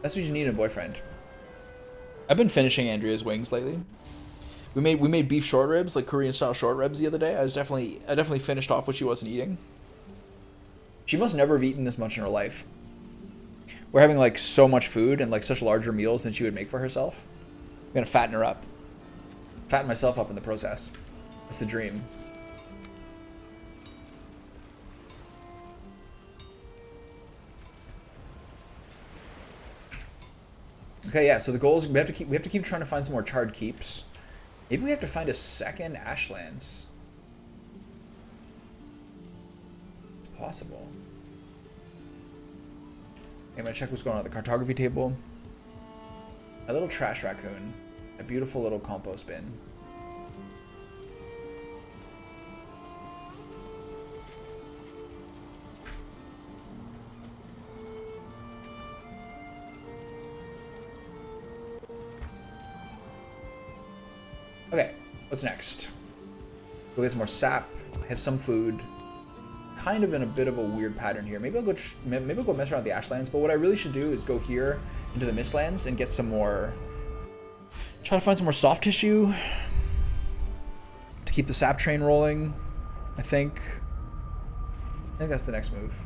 That's what you need in a boyfriend. I've been finishing Andrea's wings lately. We made beef short ribs, like Korean style short ribs the other day. I definitely finished off what she wasn't eating. She must never have eaten this much in her life. We're having like so much food and like such larger meals than she would make for herself. I'm gonna fatten her up. Fatten myself up in the process. That's the dream. Okay, yeah, so the goal is we have to keep trying to find some more charred keeps. Maybe we have to find a second Ashlands. It's possible. Okay, I'm gonna check what's going on at the cartography table. A little trash raccoon. A beautiful little compost bin. Okay, what's next? Go get some more sap. Have some food. Kind of in a bit of a weird pattern here. Maybe I'll go. Maybe I'll go mess around with the Ashlands. But what I really should do is go here into the Mistlands and get some more. Try to find some more soft tissue to keep the sap train rolling. I think that's the next move.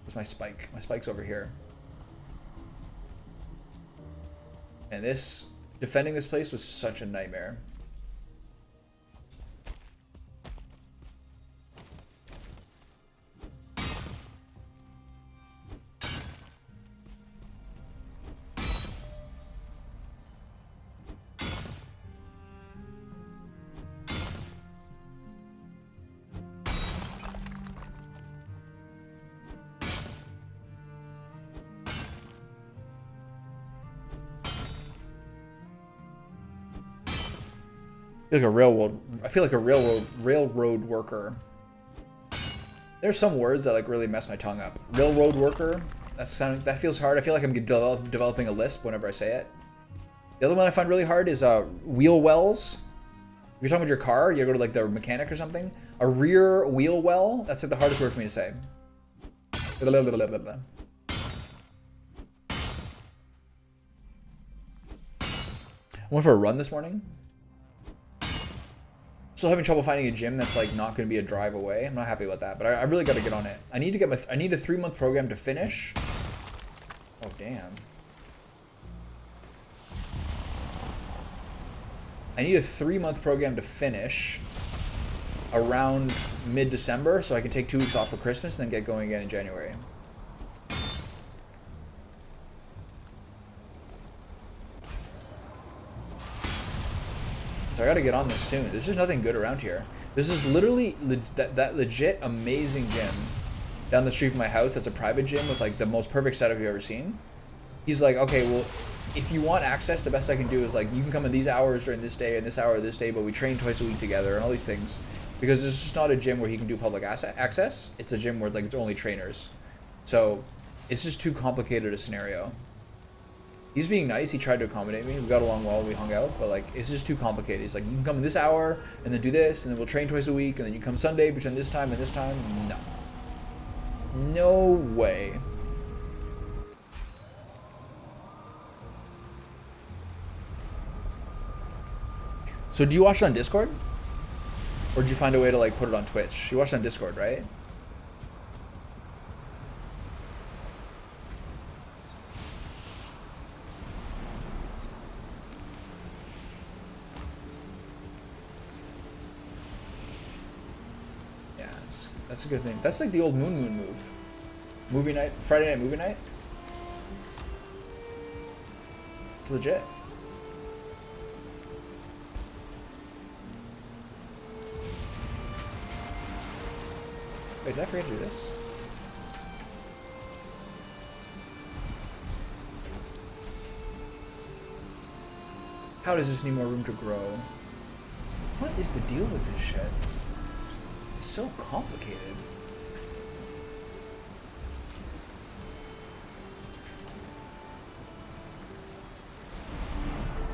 Where's my spike? My spike's over here. And defending this place was such a nightmare. Like a railroad. I feel like a railroad worker. There's some words that like really mess my tongue up. Railroad worker. That feels hard. I feel like I'm developing a lisp whenever I say it. The other one I find really hard is wheel wells. If you're talking about your car, you go to like the mechanic or something. A rear wheel well. That's like the hardest word for me to say. I went for a run this morning. Still having trouble finding a gym that's like not going to be a drive away. I'm not happy about that, but I really got to get on it. I need to get I need a 3-month program to finish. Oh damn. I need a 3-month program to finish around mid-December so I can take 2 weeks off for Christmas and then get going again in January. So I gotta get on this soon. There's just nothing good around here. This is literally that legit amazing gym down the street from my house. That's a private gym with like the most perfect setup you've ever seen. He's like, okay, well, if you want access, the best I can do is like, you can come in these hours during this day and this hour this day, but we train twice a week together and all these things. Because it's just not a gym where he can do public access. It's a gym where like it's only trainers. So it's just too complicated a scenario. He's being nice. He tried to accommodate me. We got along well. We hung out, but like it's just too complicated. He's like, you can come in this hour and then do this, and then we'll train twice a week, and then you come Sunday between this time and this time. No, no way. So do you watch it on Discord, or did you find a way to like put it on Twitch? You watched it on Discord, right? That's a good thing. That's like the old Moon move. Movie night, Friday night movie night. It's legit. Wait, did I forget to do this? How does this need more room to grow? What is the deal with this shit? It's so complicated.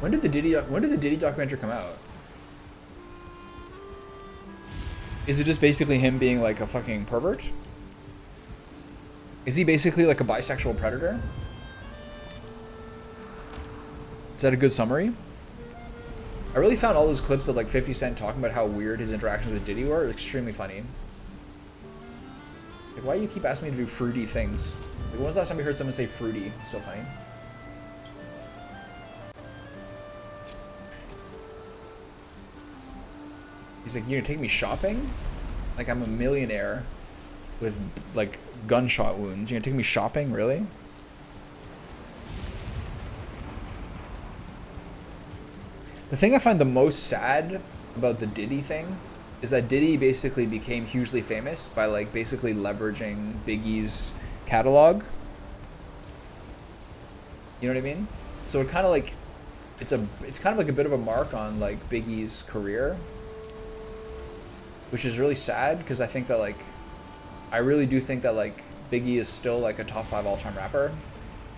When did the Diddy documentary come out? Is it just basically him being like a fucking pervert? Is he basically like a bisexual predator? Is that a good summary? I really found all those clips of like 50 Cent talking about how weird his interactions with Diddy were extremely funny. Like, why do you keep asking me to do fruity things? Like, when was the last time you heard someone say fruity? It's so funny. He's like, you gonna take me shopping? Like, I'm a millionaire with like gunshot wounds. You're gonna take me shopping, really? The thing I find the most sad about the Diddy thing is that Diddy basically became hugely famous by like basically leveraging Biggie's catalog. You know what I mean? So it kind of like it's kind of like a bit of a mark on like Biggie's career, which is really sad because I think that like I really do think that like Biggie is still like a top 5 all-time rapper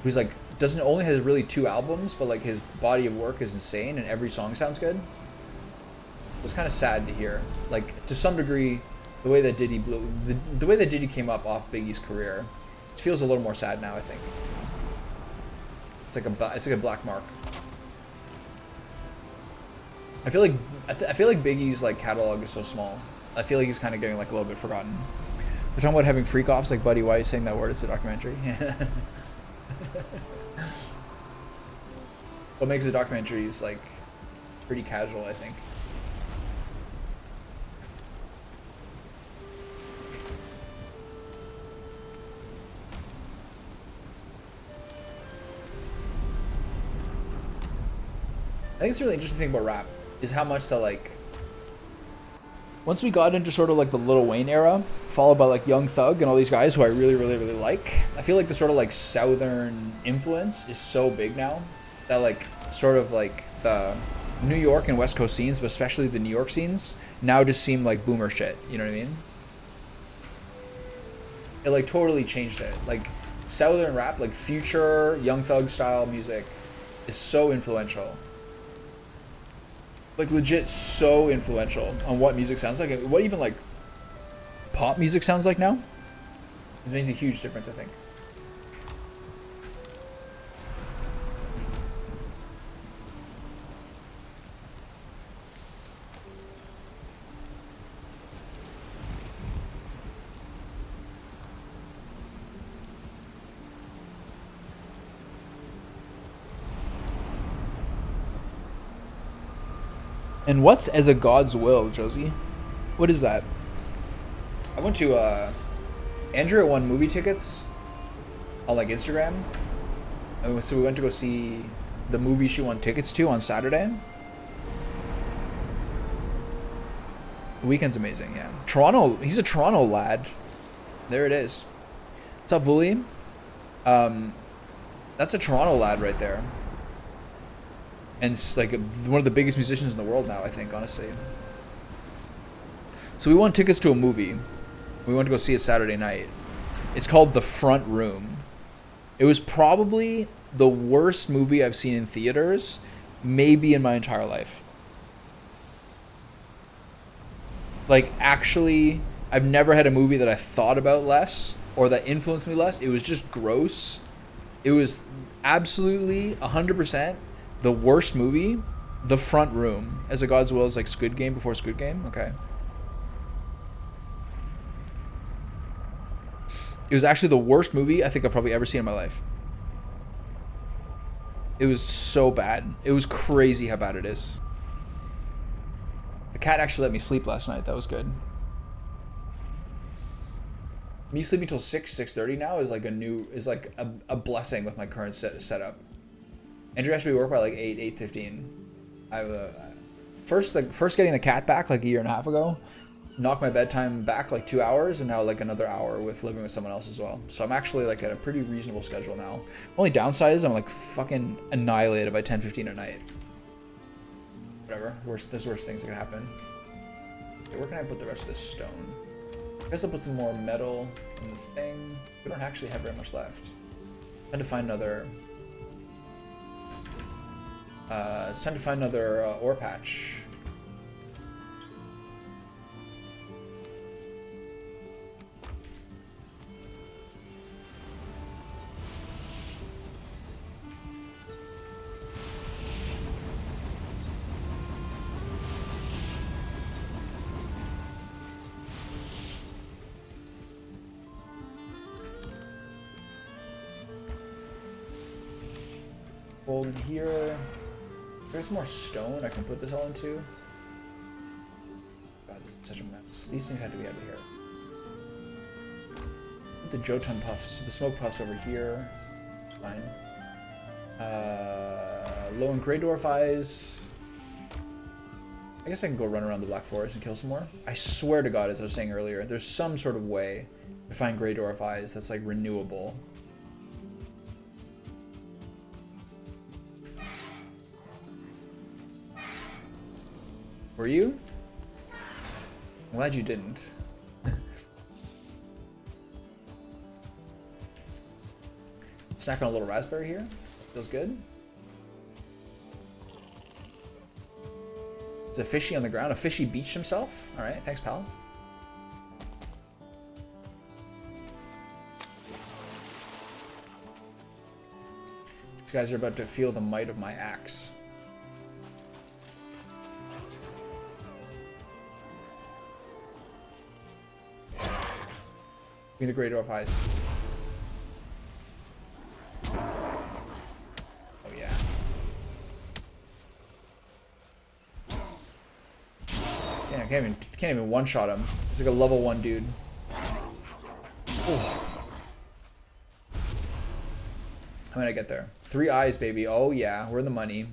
who's like doesn't only has really 2 albums, but like his body of work is insane and every song sounds good. It's kind of sad to hear. Like to some degree, the way that Diddy blew, the way that Diddy came up off Biggie's career, it feels a little more sad now. I think it's like a black mark. I feel like Biggie's like catalog is so small. I feel like he's kind of getting like a little bit forgotten. We're talking about having freak offs like Buddy. Why are you saying that word? It's a documentary. What makes the documentaries like pretty casual, I think. I think it's a really interesting thing about rap is how much that like once we got into sort of like the Lil Wayne era, followed by like Young Thug and all these guys who I really like, I feel like the sort of like southern influence is so big now that like sort of like the New York and West Coast scenes, but especially the New York scenes, now just seem like boomer shit. You know what I mean? It like totally changed it. Like southern rap, like Future, Young Thug style music is so influential. Like legit so influential on what music sounds like and what even like pop music sounds like now. It makes a huge difference, I think. And what's as a God's will, Josie? What is that? I went to Andrea won movie tickets on like Instagram. And so we went to go see the movie she won tickets to on Saturday. The weekend's amazing, yeah. Toronto, he's a Toronto lad. There it is. What's up, Vuli? That's a Toronto lad right there. And it's like one of the biggest musicians in the world now, I think, honestly. So we won tickets to a movie. We went to go see it Saturday night. It's called The Front Room. It was probably the worst movie I've seen in theaters, maybe in my entire life. Like, actually, I've never had a movie that I thought about less or that influenced me less. It was just gross. It was absolutely 100% the worst movie. The Front Room. As a God's Will is like Squid Game before Squid Game. Okay. It was actually the worst movie I think I've probably ever seen in my life. It was so bad. It was crazy how bad it is. The cat actually let me sleep last night. That was good. Me sleeping till 6:30 now is like a blessing with my current setup. Andrew has to be at work by like 8:15. I have first getting the cat back like a year and a half ago, knocked my bedtime back like 2 hours, and now like another hour with living with someone else as well. So I'm actually like at a pretty reasonable schedule now. Only downside is I'm like fucking annihilated by 10:15 at night. Whatever. There's worse things that can happen. Okay, where can I put the rest of this stone? I guess I'll put some more metal in the thing. We don't actually have very much left. Time to find another. It's time to find another ore patch. Gold here. There's more stone I can put this all into. God, this is such a mess. These things had to be out of here. Put the Jotun puffs, the smoke puffs over here. Fine. Low and Grey Dwarf eyes. I guess I can go run around the Black Forest and kill some more. I swear to God, as I was saying earlier, there's some sort of way to find Grey Dwarf eyes that's like renewable. Were you? I'm glad you didn't. Snack on a little raspberry here. Feels good. There's a fishy on the ground. A fishy beached himself. All right, thanks, pal. These guys are about to feel the might of my axe. Give me the Great Dwarf Eyes. Oh yeah. Yeah, I can't even one-shot him. He's like a level 1 dude. Oh. How did I get there? 3 eyes, baby. Oh yeah, we're in the money.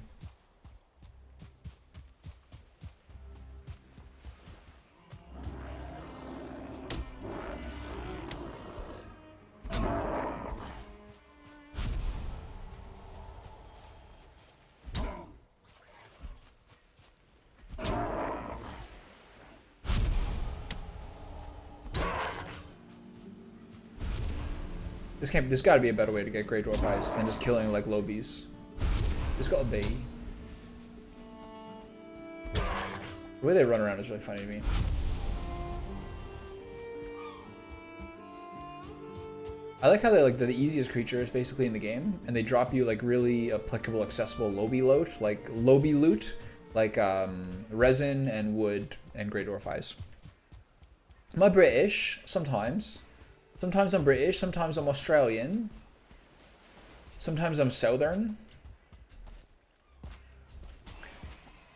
There's got to be a better way to get Great Dwarf Eyes than just killing like lobies. There's got to be. The way they run around is really funny to me. I like how they're like the easiest creatures basically in the game, and they drop you like really applicable, accessible loby loot, like resin and wood and Great Dwarf Eyes. Am I British? Sometimes. Sometimes I'm British, sometimes I'm Australian. Sometimes I'm Southern.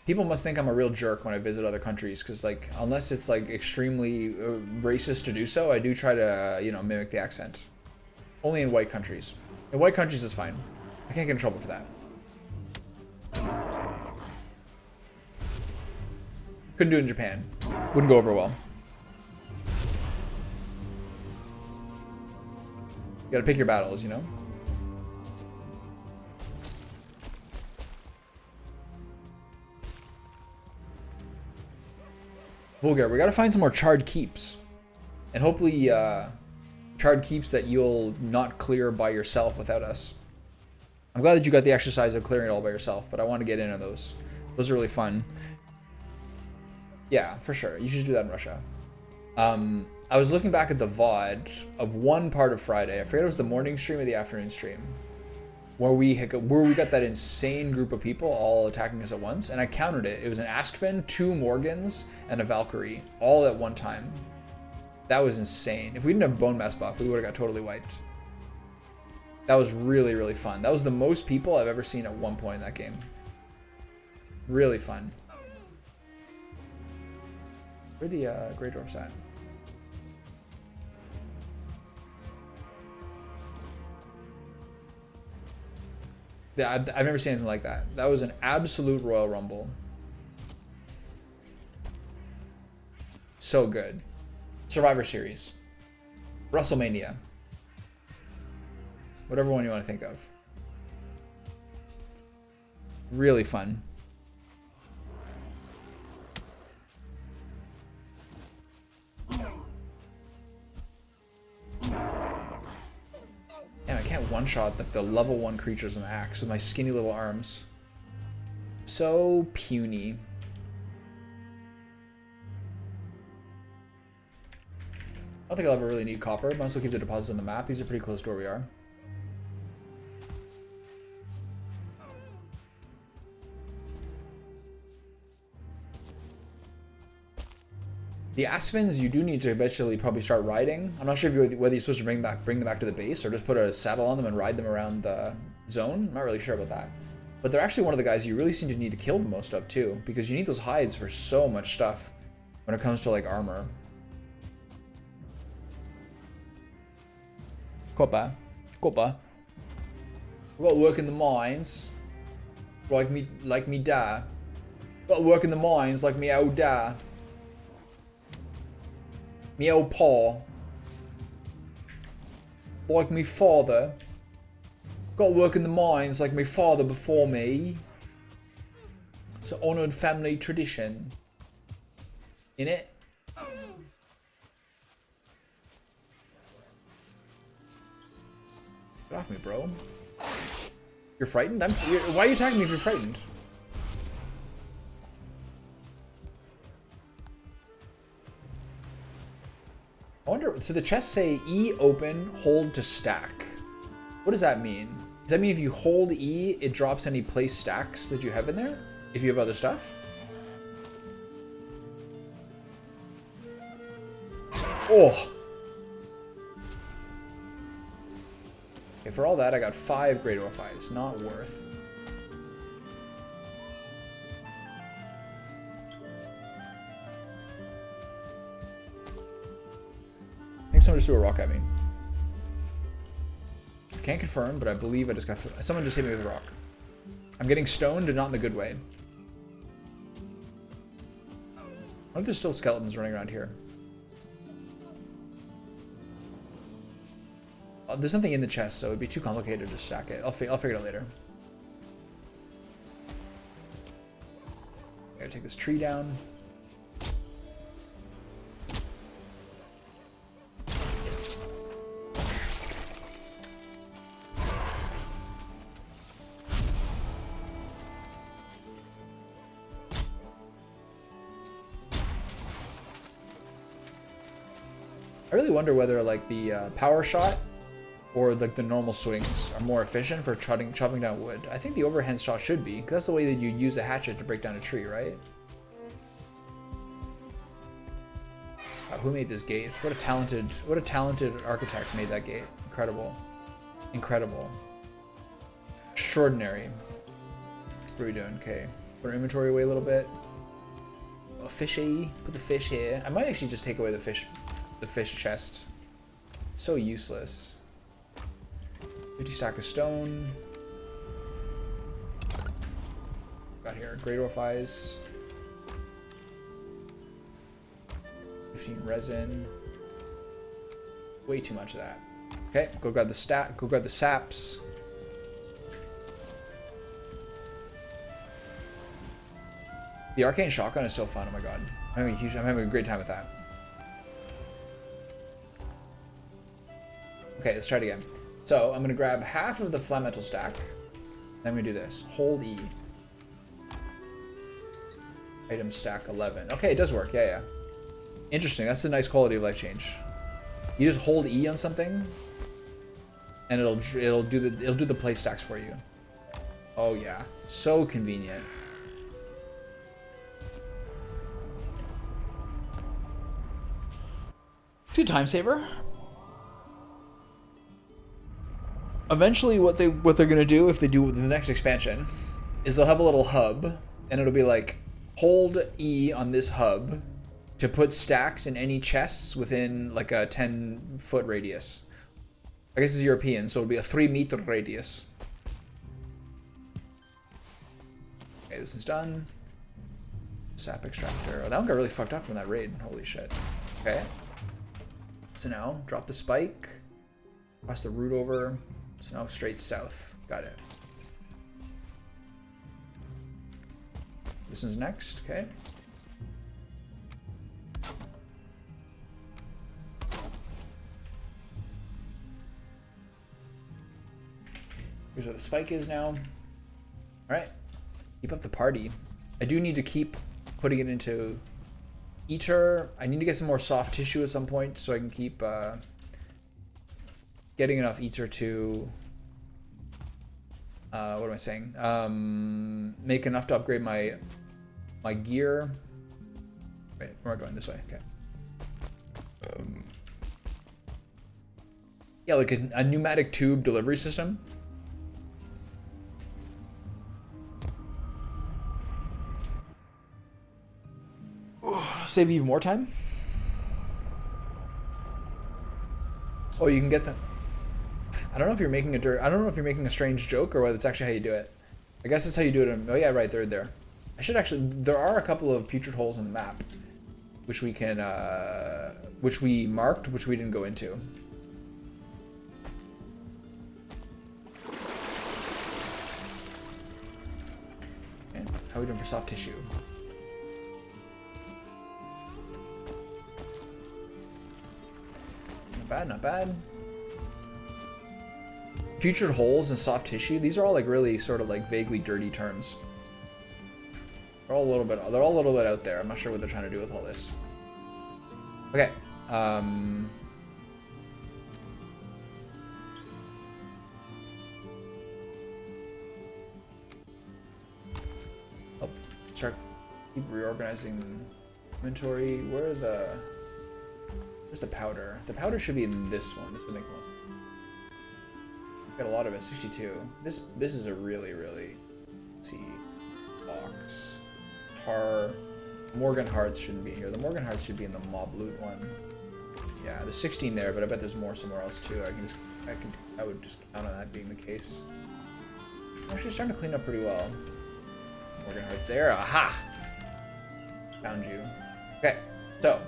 People must think I'm a real jerk when I visit other countries, because like, unless it's like extremely racist to do so, I do try to, you know, mimic the accent. Only in white countries. In white countries it's fine. I can't get in trouble for that. Couldn't do it in Japan. Wouldn't go over well. You gotta pick your battles, you know? Vulgar, we gotta find some more charred keeps. And hopefully, charred keeps that you'll not clear by yourself without us. I'm glad that you got the exercise of clearing it all by yourself, but I want to get in on those. Those are really fun. Yeah, for sure. You should do that in Russia. I was looking back at the VOD of one part of Friday. I forget if it was the morning stream or the afternoon stream, where we got that insane group of people all attacking us at once, and I counted it. It was an Askfin, 2 Morgans, and a Valkyrie, all at one time. That was insane. If we didn't have bone mass buff, we would have got totally wiped. That was really, really fun. That was the most people I've ever seen at one point in that game. Really fun. Where are the Great Dwarfs at? Yeah, I've never seen anything like that. That was an absolute Royal Rumble. So good. Survivor Series. WrestleMania. Whatever one you want to think of. Really fun. Damn, I can't one-shot the level 1 creatures in the axe with my skinny little arms. So puny. I don't think I'll ever really need copper. Might as well keep the deposits on the map. These are pretty close to where we are. The Asfins, you do need to eventually probably start riding. I'm not sure whether you're supposed to bring them back to the base or just put a saddle on them and ride them around the zone. I'm not really sure about that. But they're actually one of the guys you really seem to need to kill the most of too, because you need those hides for so much stuff when it comes to like armor. Copper. We got to work in the mines. Like me dad. Got to work in the mines like me old dad. Me old pa. Like me father. Got to work in the mines like my father before me. It's an honoured family tradition. Innit? Get off me, bro. You're frightened? Why are you attacking me if you're frightened? I wonder, so the chests say E open, hold to stack. What does that mean? Does that mean if you hold E, it drops any place stacks that you have in there? If you have other stuff? Oh! Okay, for all that, I got 5 Great Orphies. Not worth. I think someone just threw a rock at me. Can't confirm, but I believe I just got... Someone just hit me with a rock. I'm getting stoned, and not in the good way. I wonder if there's still skeletons running around here. There's nothing in the chest, so it'd be too complicated to stack it. I'll figure it out later. I gotta take this tree down. I really wonder whether like the power shot or like the normal swings are more efficient for chopping down wood. I think the overhand shot should be, because that's the way that you use a hatchet to break down a tree, right? Who made this gate? What a talented architect made that gate. Incredible. Incredible. Extraordinary. What are we doing? Okay. Put our inventory away a little bit. A fishy. Put the fish here. I might actually just take away the fish chest. So useless. 50 stack of stone. Got here Great Orphies. 15 resin. Way too much of that. Okay, go grab the saps. The arcane shotgun is so fun. Oh my god, I'm having a great time with that. Okay, let's try it again. So I'm gonna grab half of the flat metal stack. Then I'm gonna do this. Hold E. Item stack 11. Okay, it does work. Yeah, yeah. Interesting. That's a nice quality of life change. You just hold E on something, and it'll do the place stacks for you. Oh yeah, so convenient. Good time saver. Eventually, what they're gonna do if they do the next expansion is they'll have a little hub, and it'll be like hold E on this hub to put stacks in any chests within like a 10-foot radius. I guess it's European, so it'll be a 3-meter radius. Okay, this is done. Sap extractor. Oh, that one got really fucked up from that raid. Holy shit. Okay. So now drop the spike, cross the route over. So now straight south. Got it. This one's next, okay. Here's where the spike is now. Alright. Keep up the party. I do need to keep putting it into Eater. I need to get some more soft tissue at some point so I can keep getting enough Eater to what am I saying? Make enough to upgrade my gear. Wait, where am I going? This way. Okay. Yeah, like a pneumatic tube delivery system. Save you even more time. Oh, you can get them. I don't know if you're making a strange joke or whether it's actually how you do it. I guess that's how you do it. Oh yeah, right, they're there. I should actually. There are a couple of putrid holes in the map, which we can, which we marked, which we didn't go into. Okay, how are we doing for soft tissue? Not bad, not bad. Punctured holes and soft tissue. These are all like really sort of like vaguely dirty terms. They're all a little bit out there. I'm not sure what they're trying to do with all this. Okay. Oh, start keep reorganizing inventory. Where's the powder? The powder should be in this one. This would make the most. Got a lot of it. 62. This is a really let's see, box. Tar. Morgan Hearts shouldn't be here. The Morgan Hearts should be in the mob loot one. Yeah, there's 16 there, but I bet there's more somewhere else too. I would just count on that being the case. Actually, starting to clean up pretty well. Morgan Hearts there. Aha! Found you. Okay, so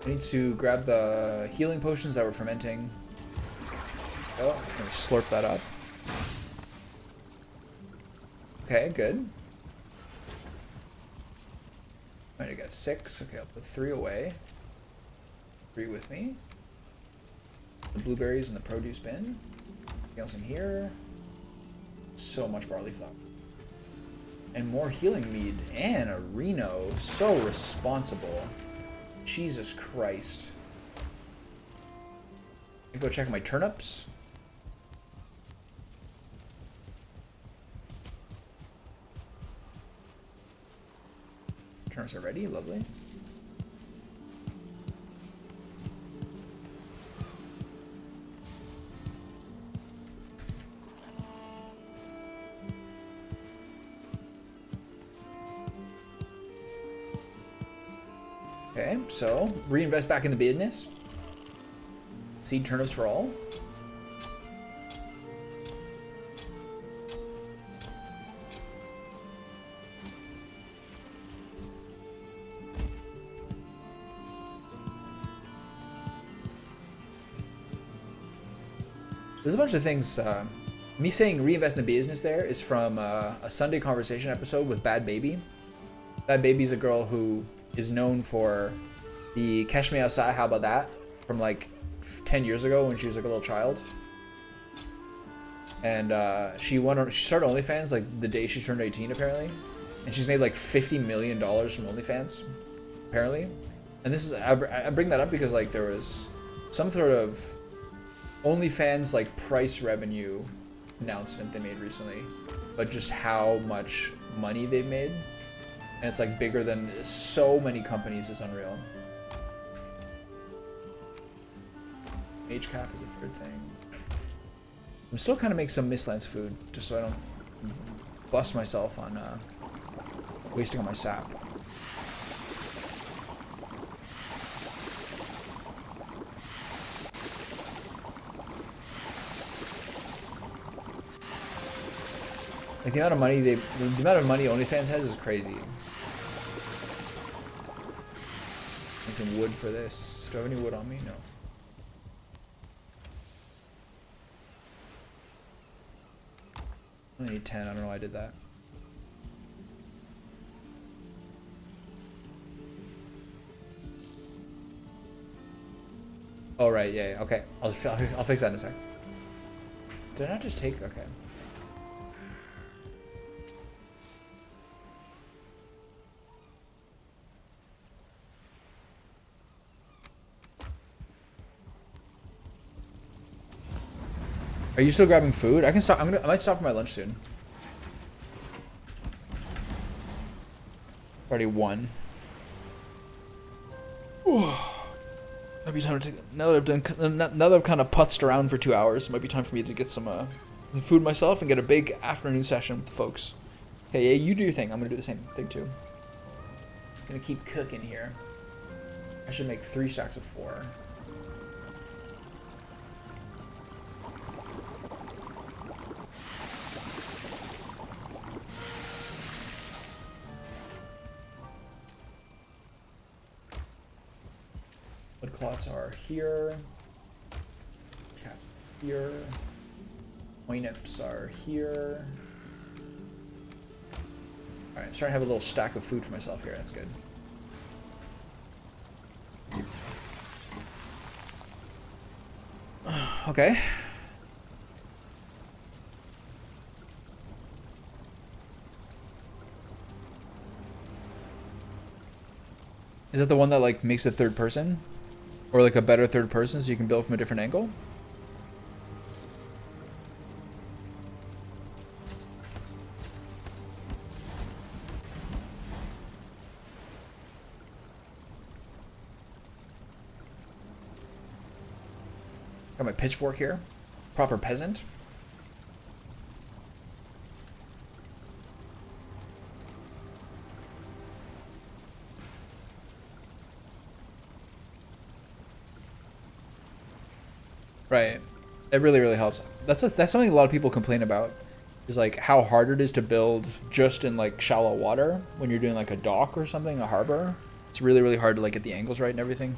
I need to grab the healing potions that we're fermenting. Oh, I'm gonna slurp that up. Okay, good. I got 6. Okay, I'll put 3 away. 3 with me. The blueberries in the produce bin. Anything else in here? So much barley flour. And more healing mead. And a Reno. So responsible. Jesus Christ. I go check my turnips. Turnips are ready. Lovely. Okay, so reinvest back in the business. Seed turnips for all. There's a bunch of things. Me saying reinvest in the business there is from a Sunday Conversation episode with Bad Baby. Bad Baby's a girl who is known for the Catch Me Outside, How About That? From like 10 years ago when she was like a little child. And she started OnlyFans like the day she turned 18 apparently. And she's made like $50 million from OnlyFans, apparently. And this is, I bring that up because like there was some sort of OnlyFans like price revenue announcement they made recently, but just how much money they've made. And it's like bigger than so many companies. It's unreal. Mage cap is a third thing. I'm still kind of make some Mistlands food just so I don't bust myself on wasting all my sap. Like the amount of money the amount of money OnlyFans has is crazy. Need some wood for this. Do I have any wood on me? No. I only need 10. I don't know why I did that. Oh right, yeah. Okay, I'll fix that in a sec. Did I not just take? Okay. Are you still grabbing food? I can stop. I might stop for my lunch soon. Already 1. Might be time to take. Now that I've kind of putzed around for 2 hours, it might be time for me to get some food myself and get a big afternoon session with the folks. Okay, yeah, you do your thing. I'm gonna do the same thing too. Gonna keep cooking here. I should make 3 stacks of 4. Wood clots are here. Caps here. Coinips are here. Alright, I'm starting to have a little stack of food for myself here. That's good. Okay. Is that the one that like makes a third person? Or like a better third person so you can build from a different angle? Got my pitchfork here. Proper peasant. Right. It really, really helps. That's something a lot of people complain about, is like how hard it is to build just in like shallow water when you're doing like a dock or something, a harbor. It's really, really hard to like get the angles right and everything.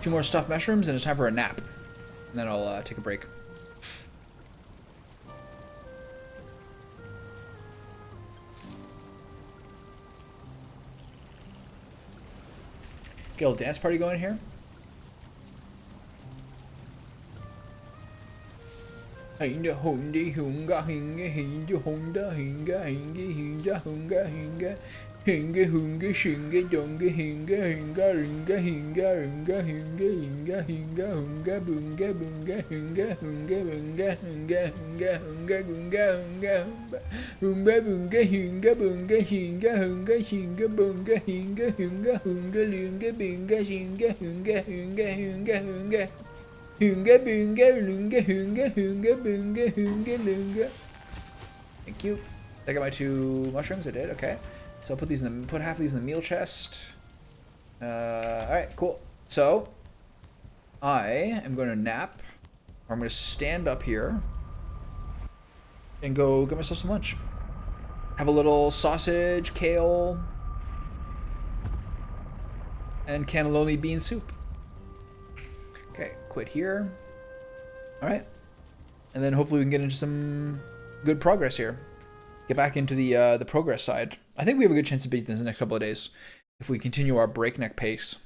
2 more stuffed mushrooms and it's time for a nap. And then I'll take a break. Get a little dance party going here. Hinda hundi hunga hinga hinda honda hinga hinga hinda hunga hinga hinga hunga shinga donga hinga hinga ringa hinga ringa hinga hinga hinga hunga bunga bunga hinga hunga bunga hunga hunga hunga bunga hunga hunga bunga hinga bunga hinga hunga hinga bunga hinga hunga hunga linga bunga hinga hunga hunga hunga hunga Hunga bunga lunga hunga hunga bunga hunga lunga. Thank you. I got my 2 mushrooms. I did. Okay. So I'll put these in the half of these in the meal chest. All right. Cool. So I am going to nap. Or I'm going to stand up here and go get myself some lunch. Have a little sausage, kale, and cannelloni bean soup. Okay, quit here. All right, and then hopefully we can get into some good progress here. Get back into the progress side. I think we have a good chance of beating this in the next couple of days if we continue our breakneck pace.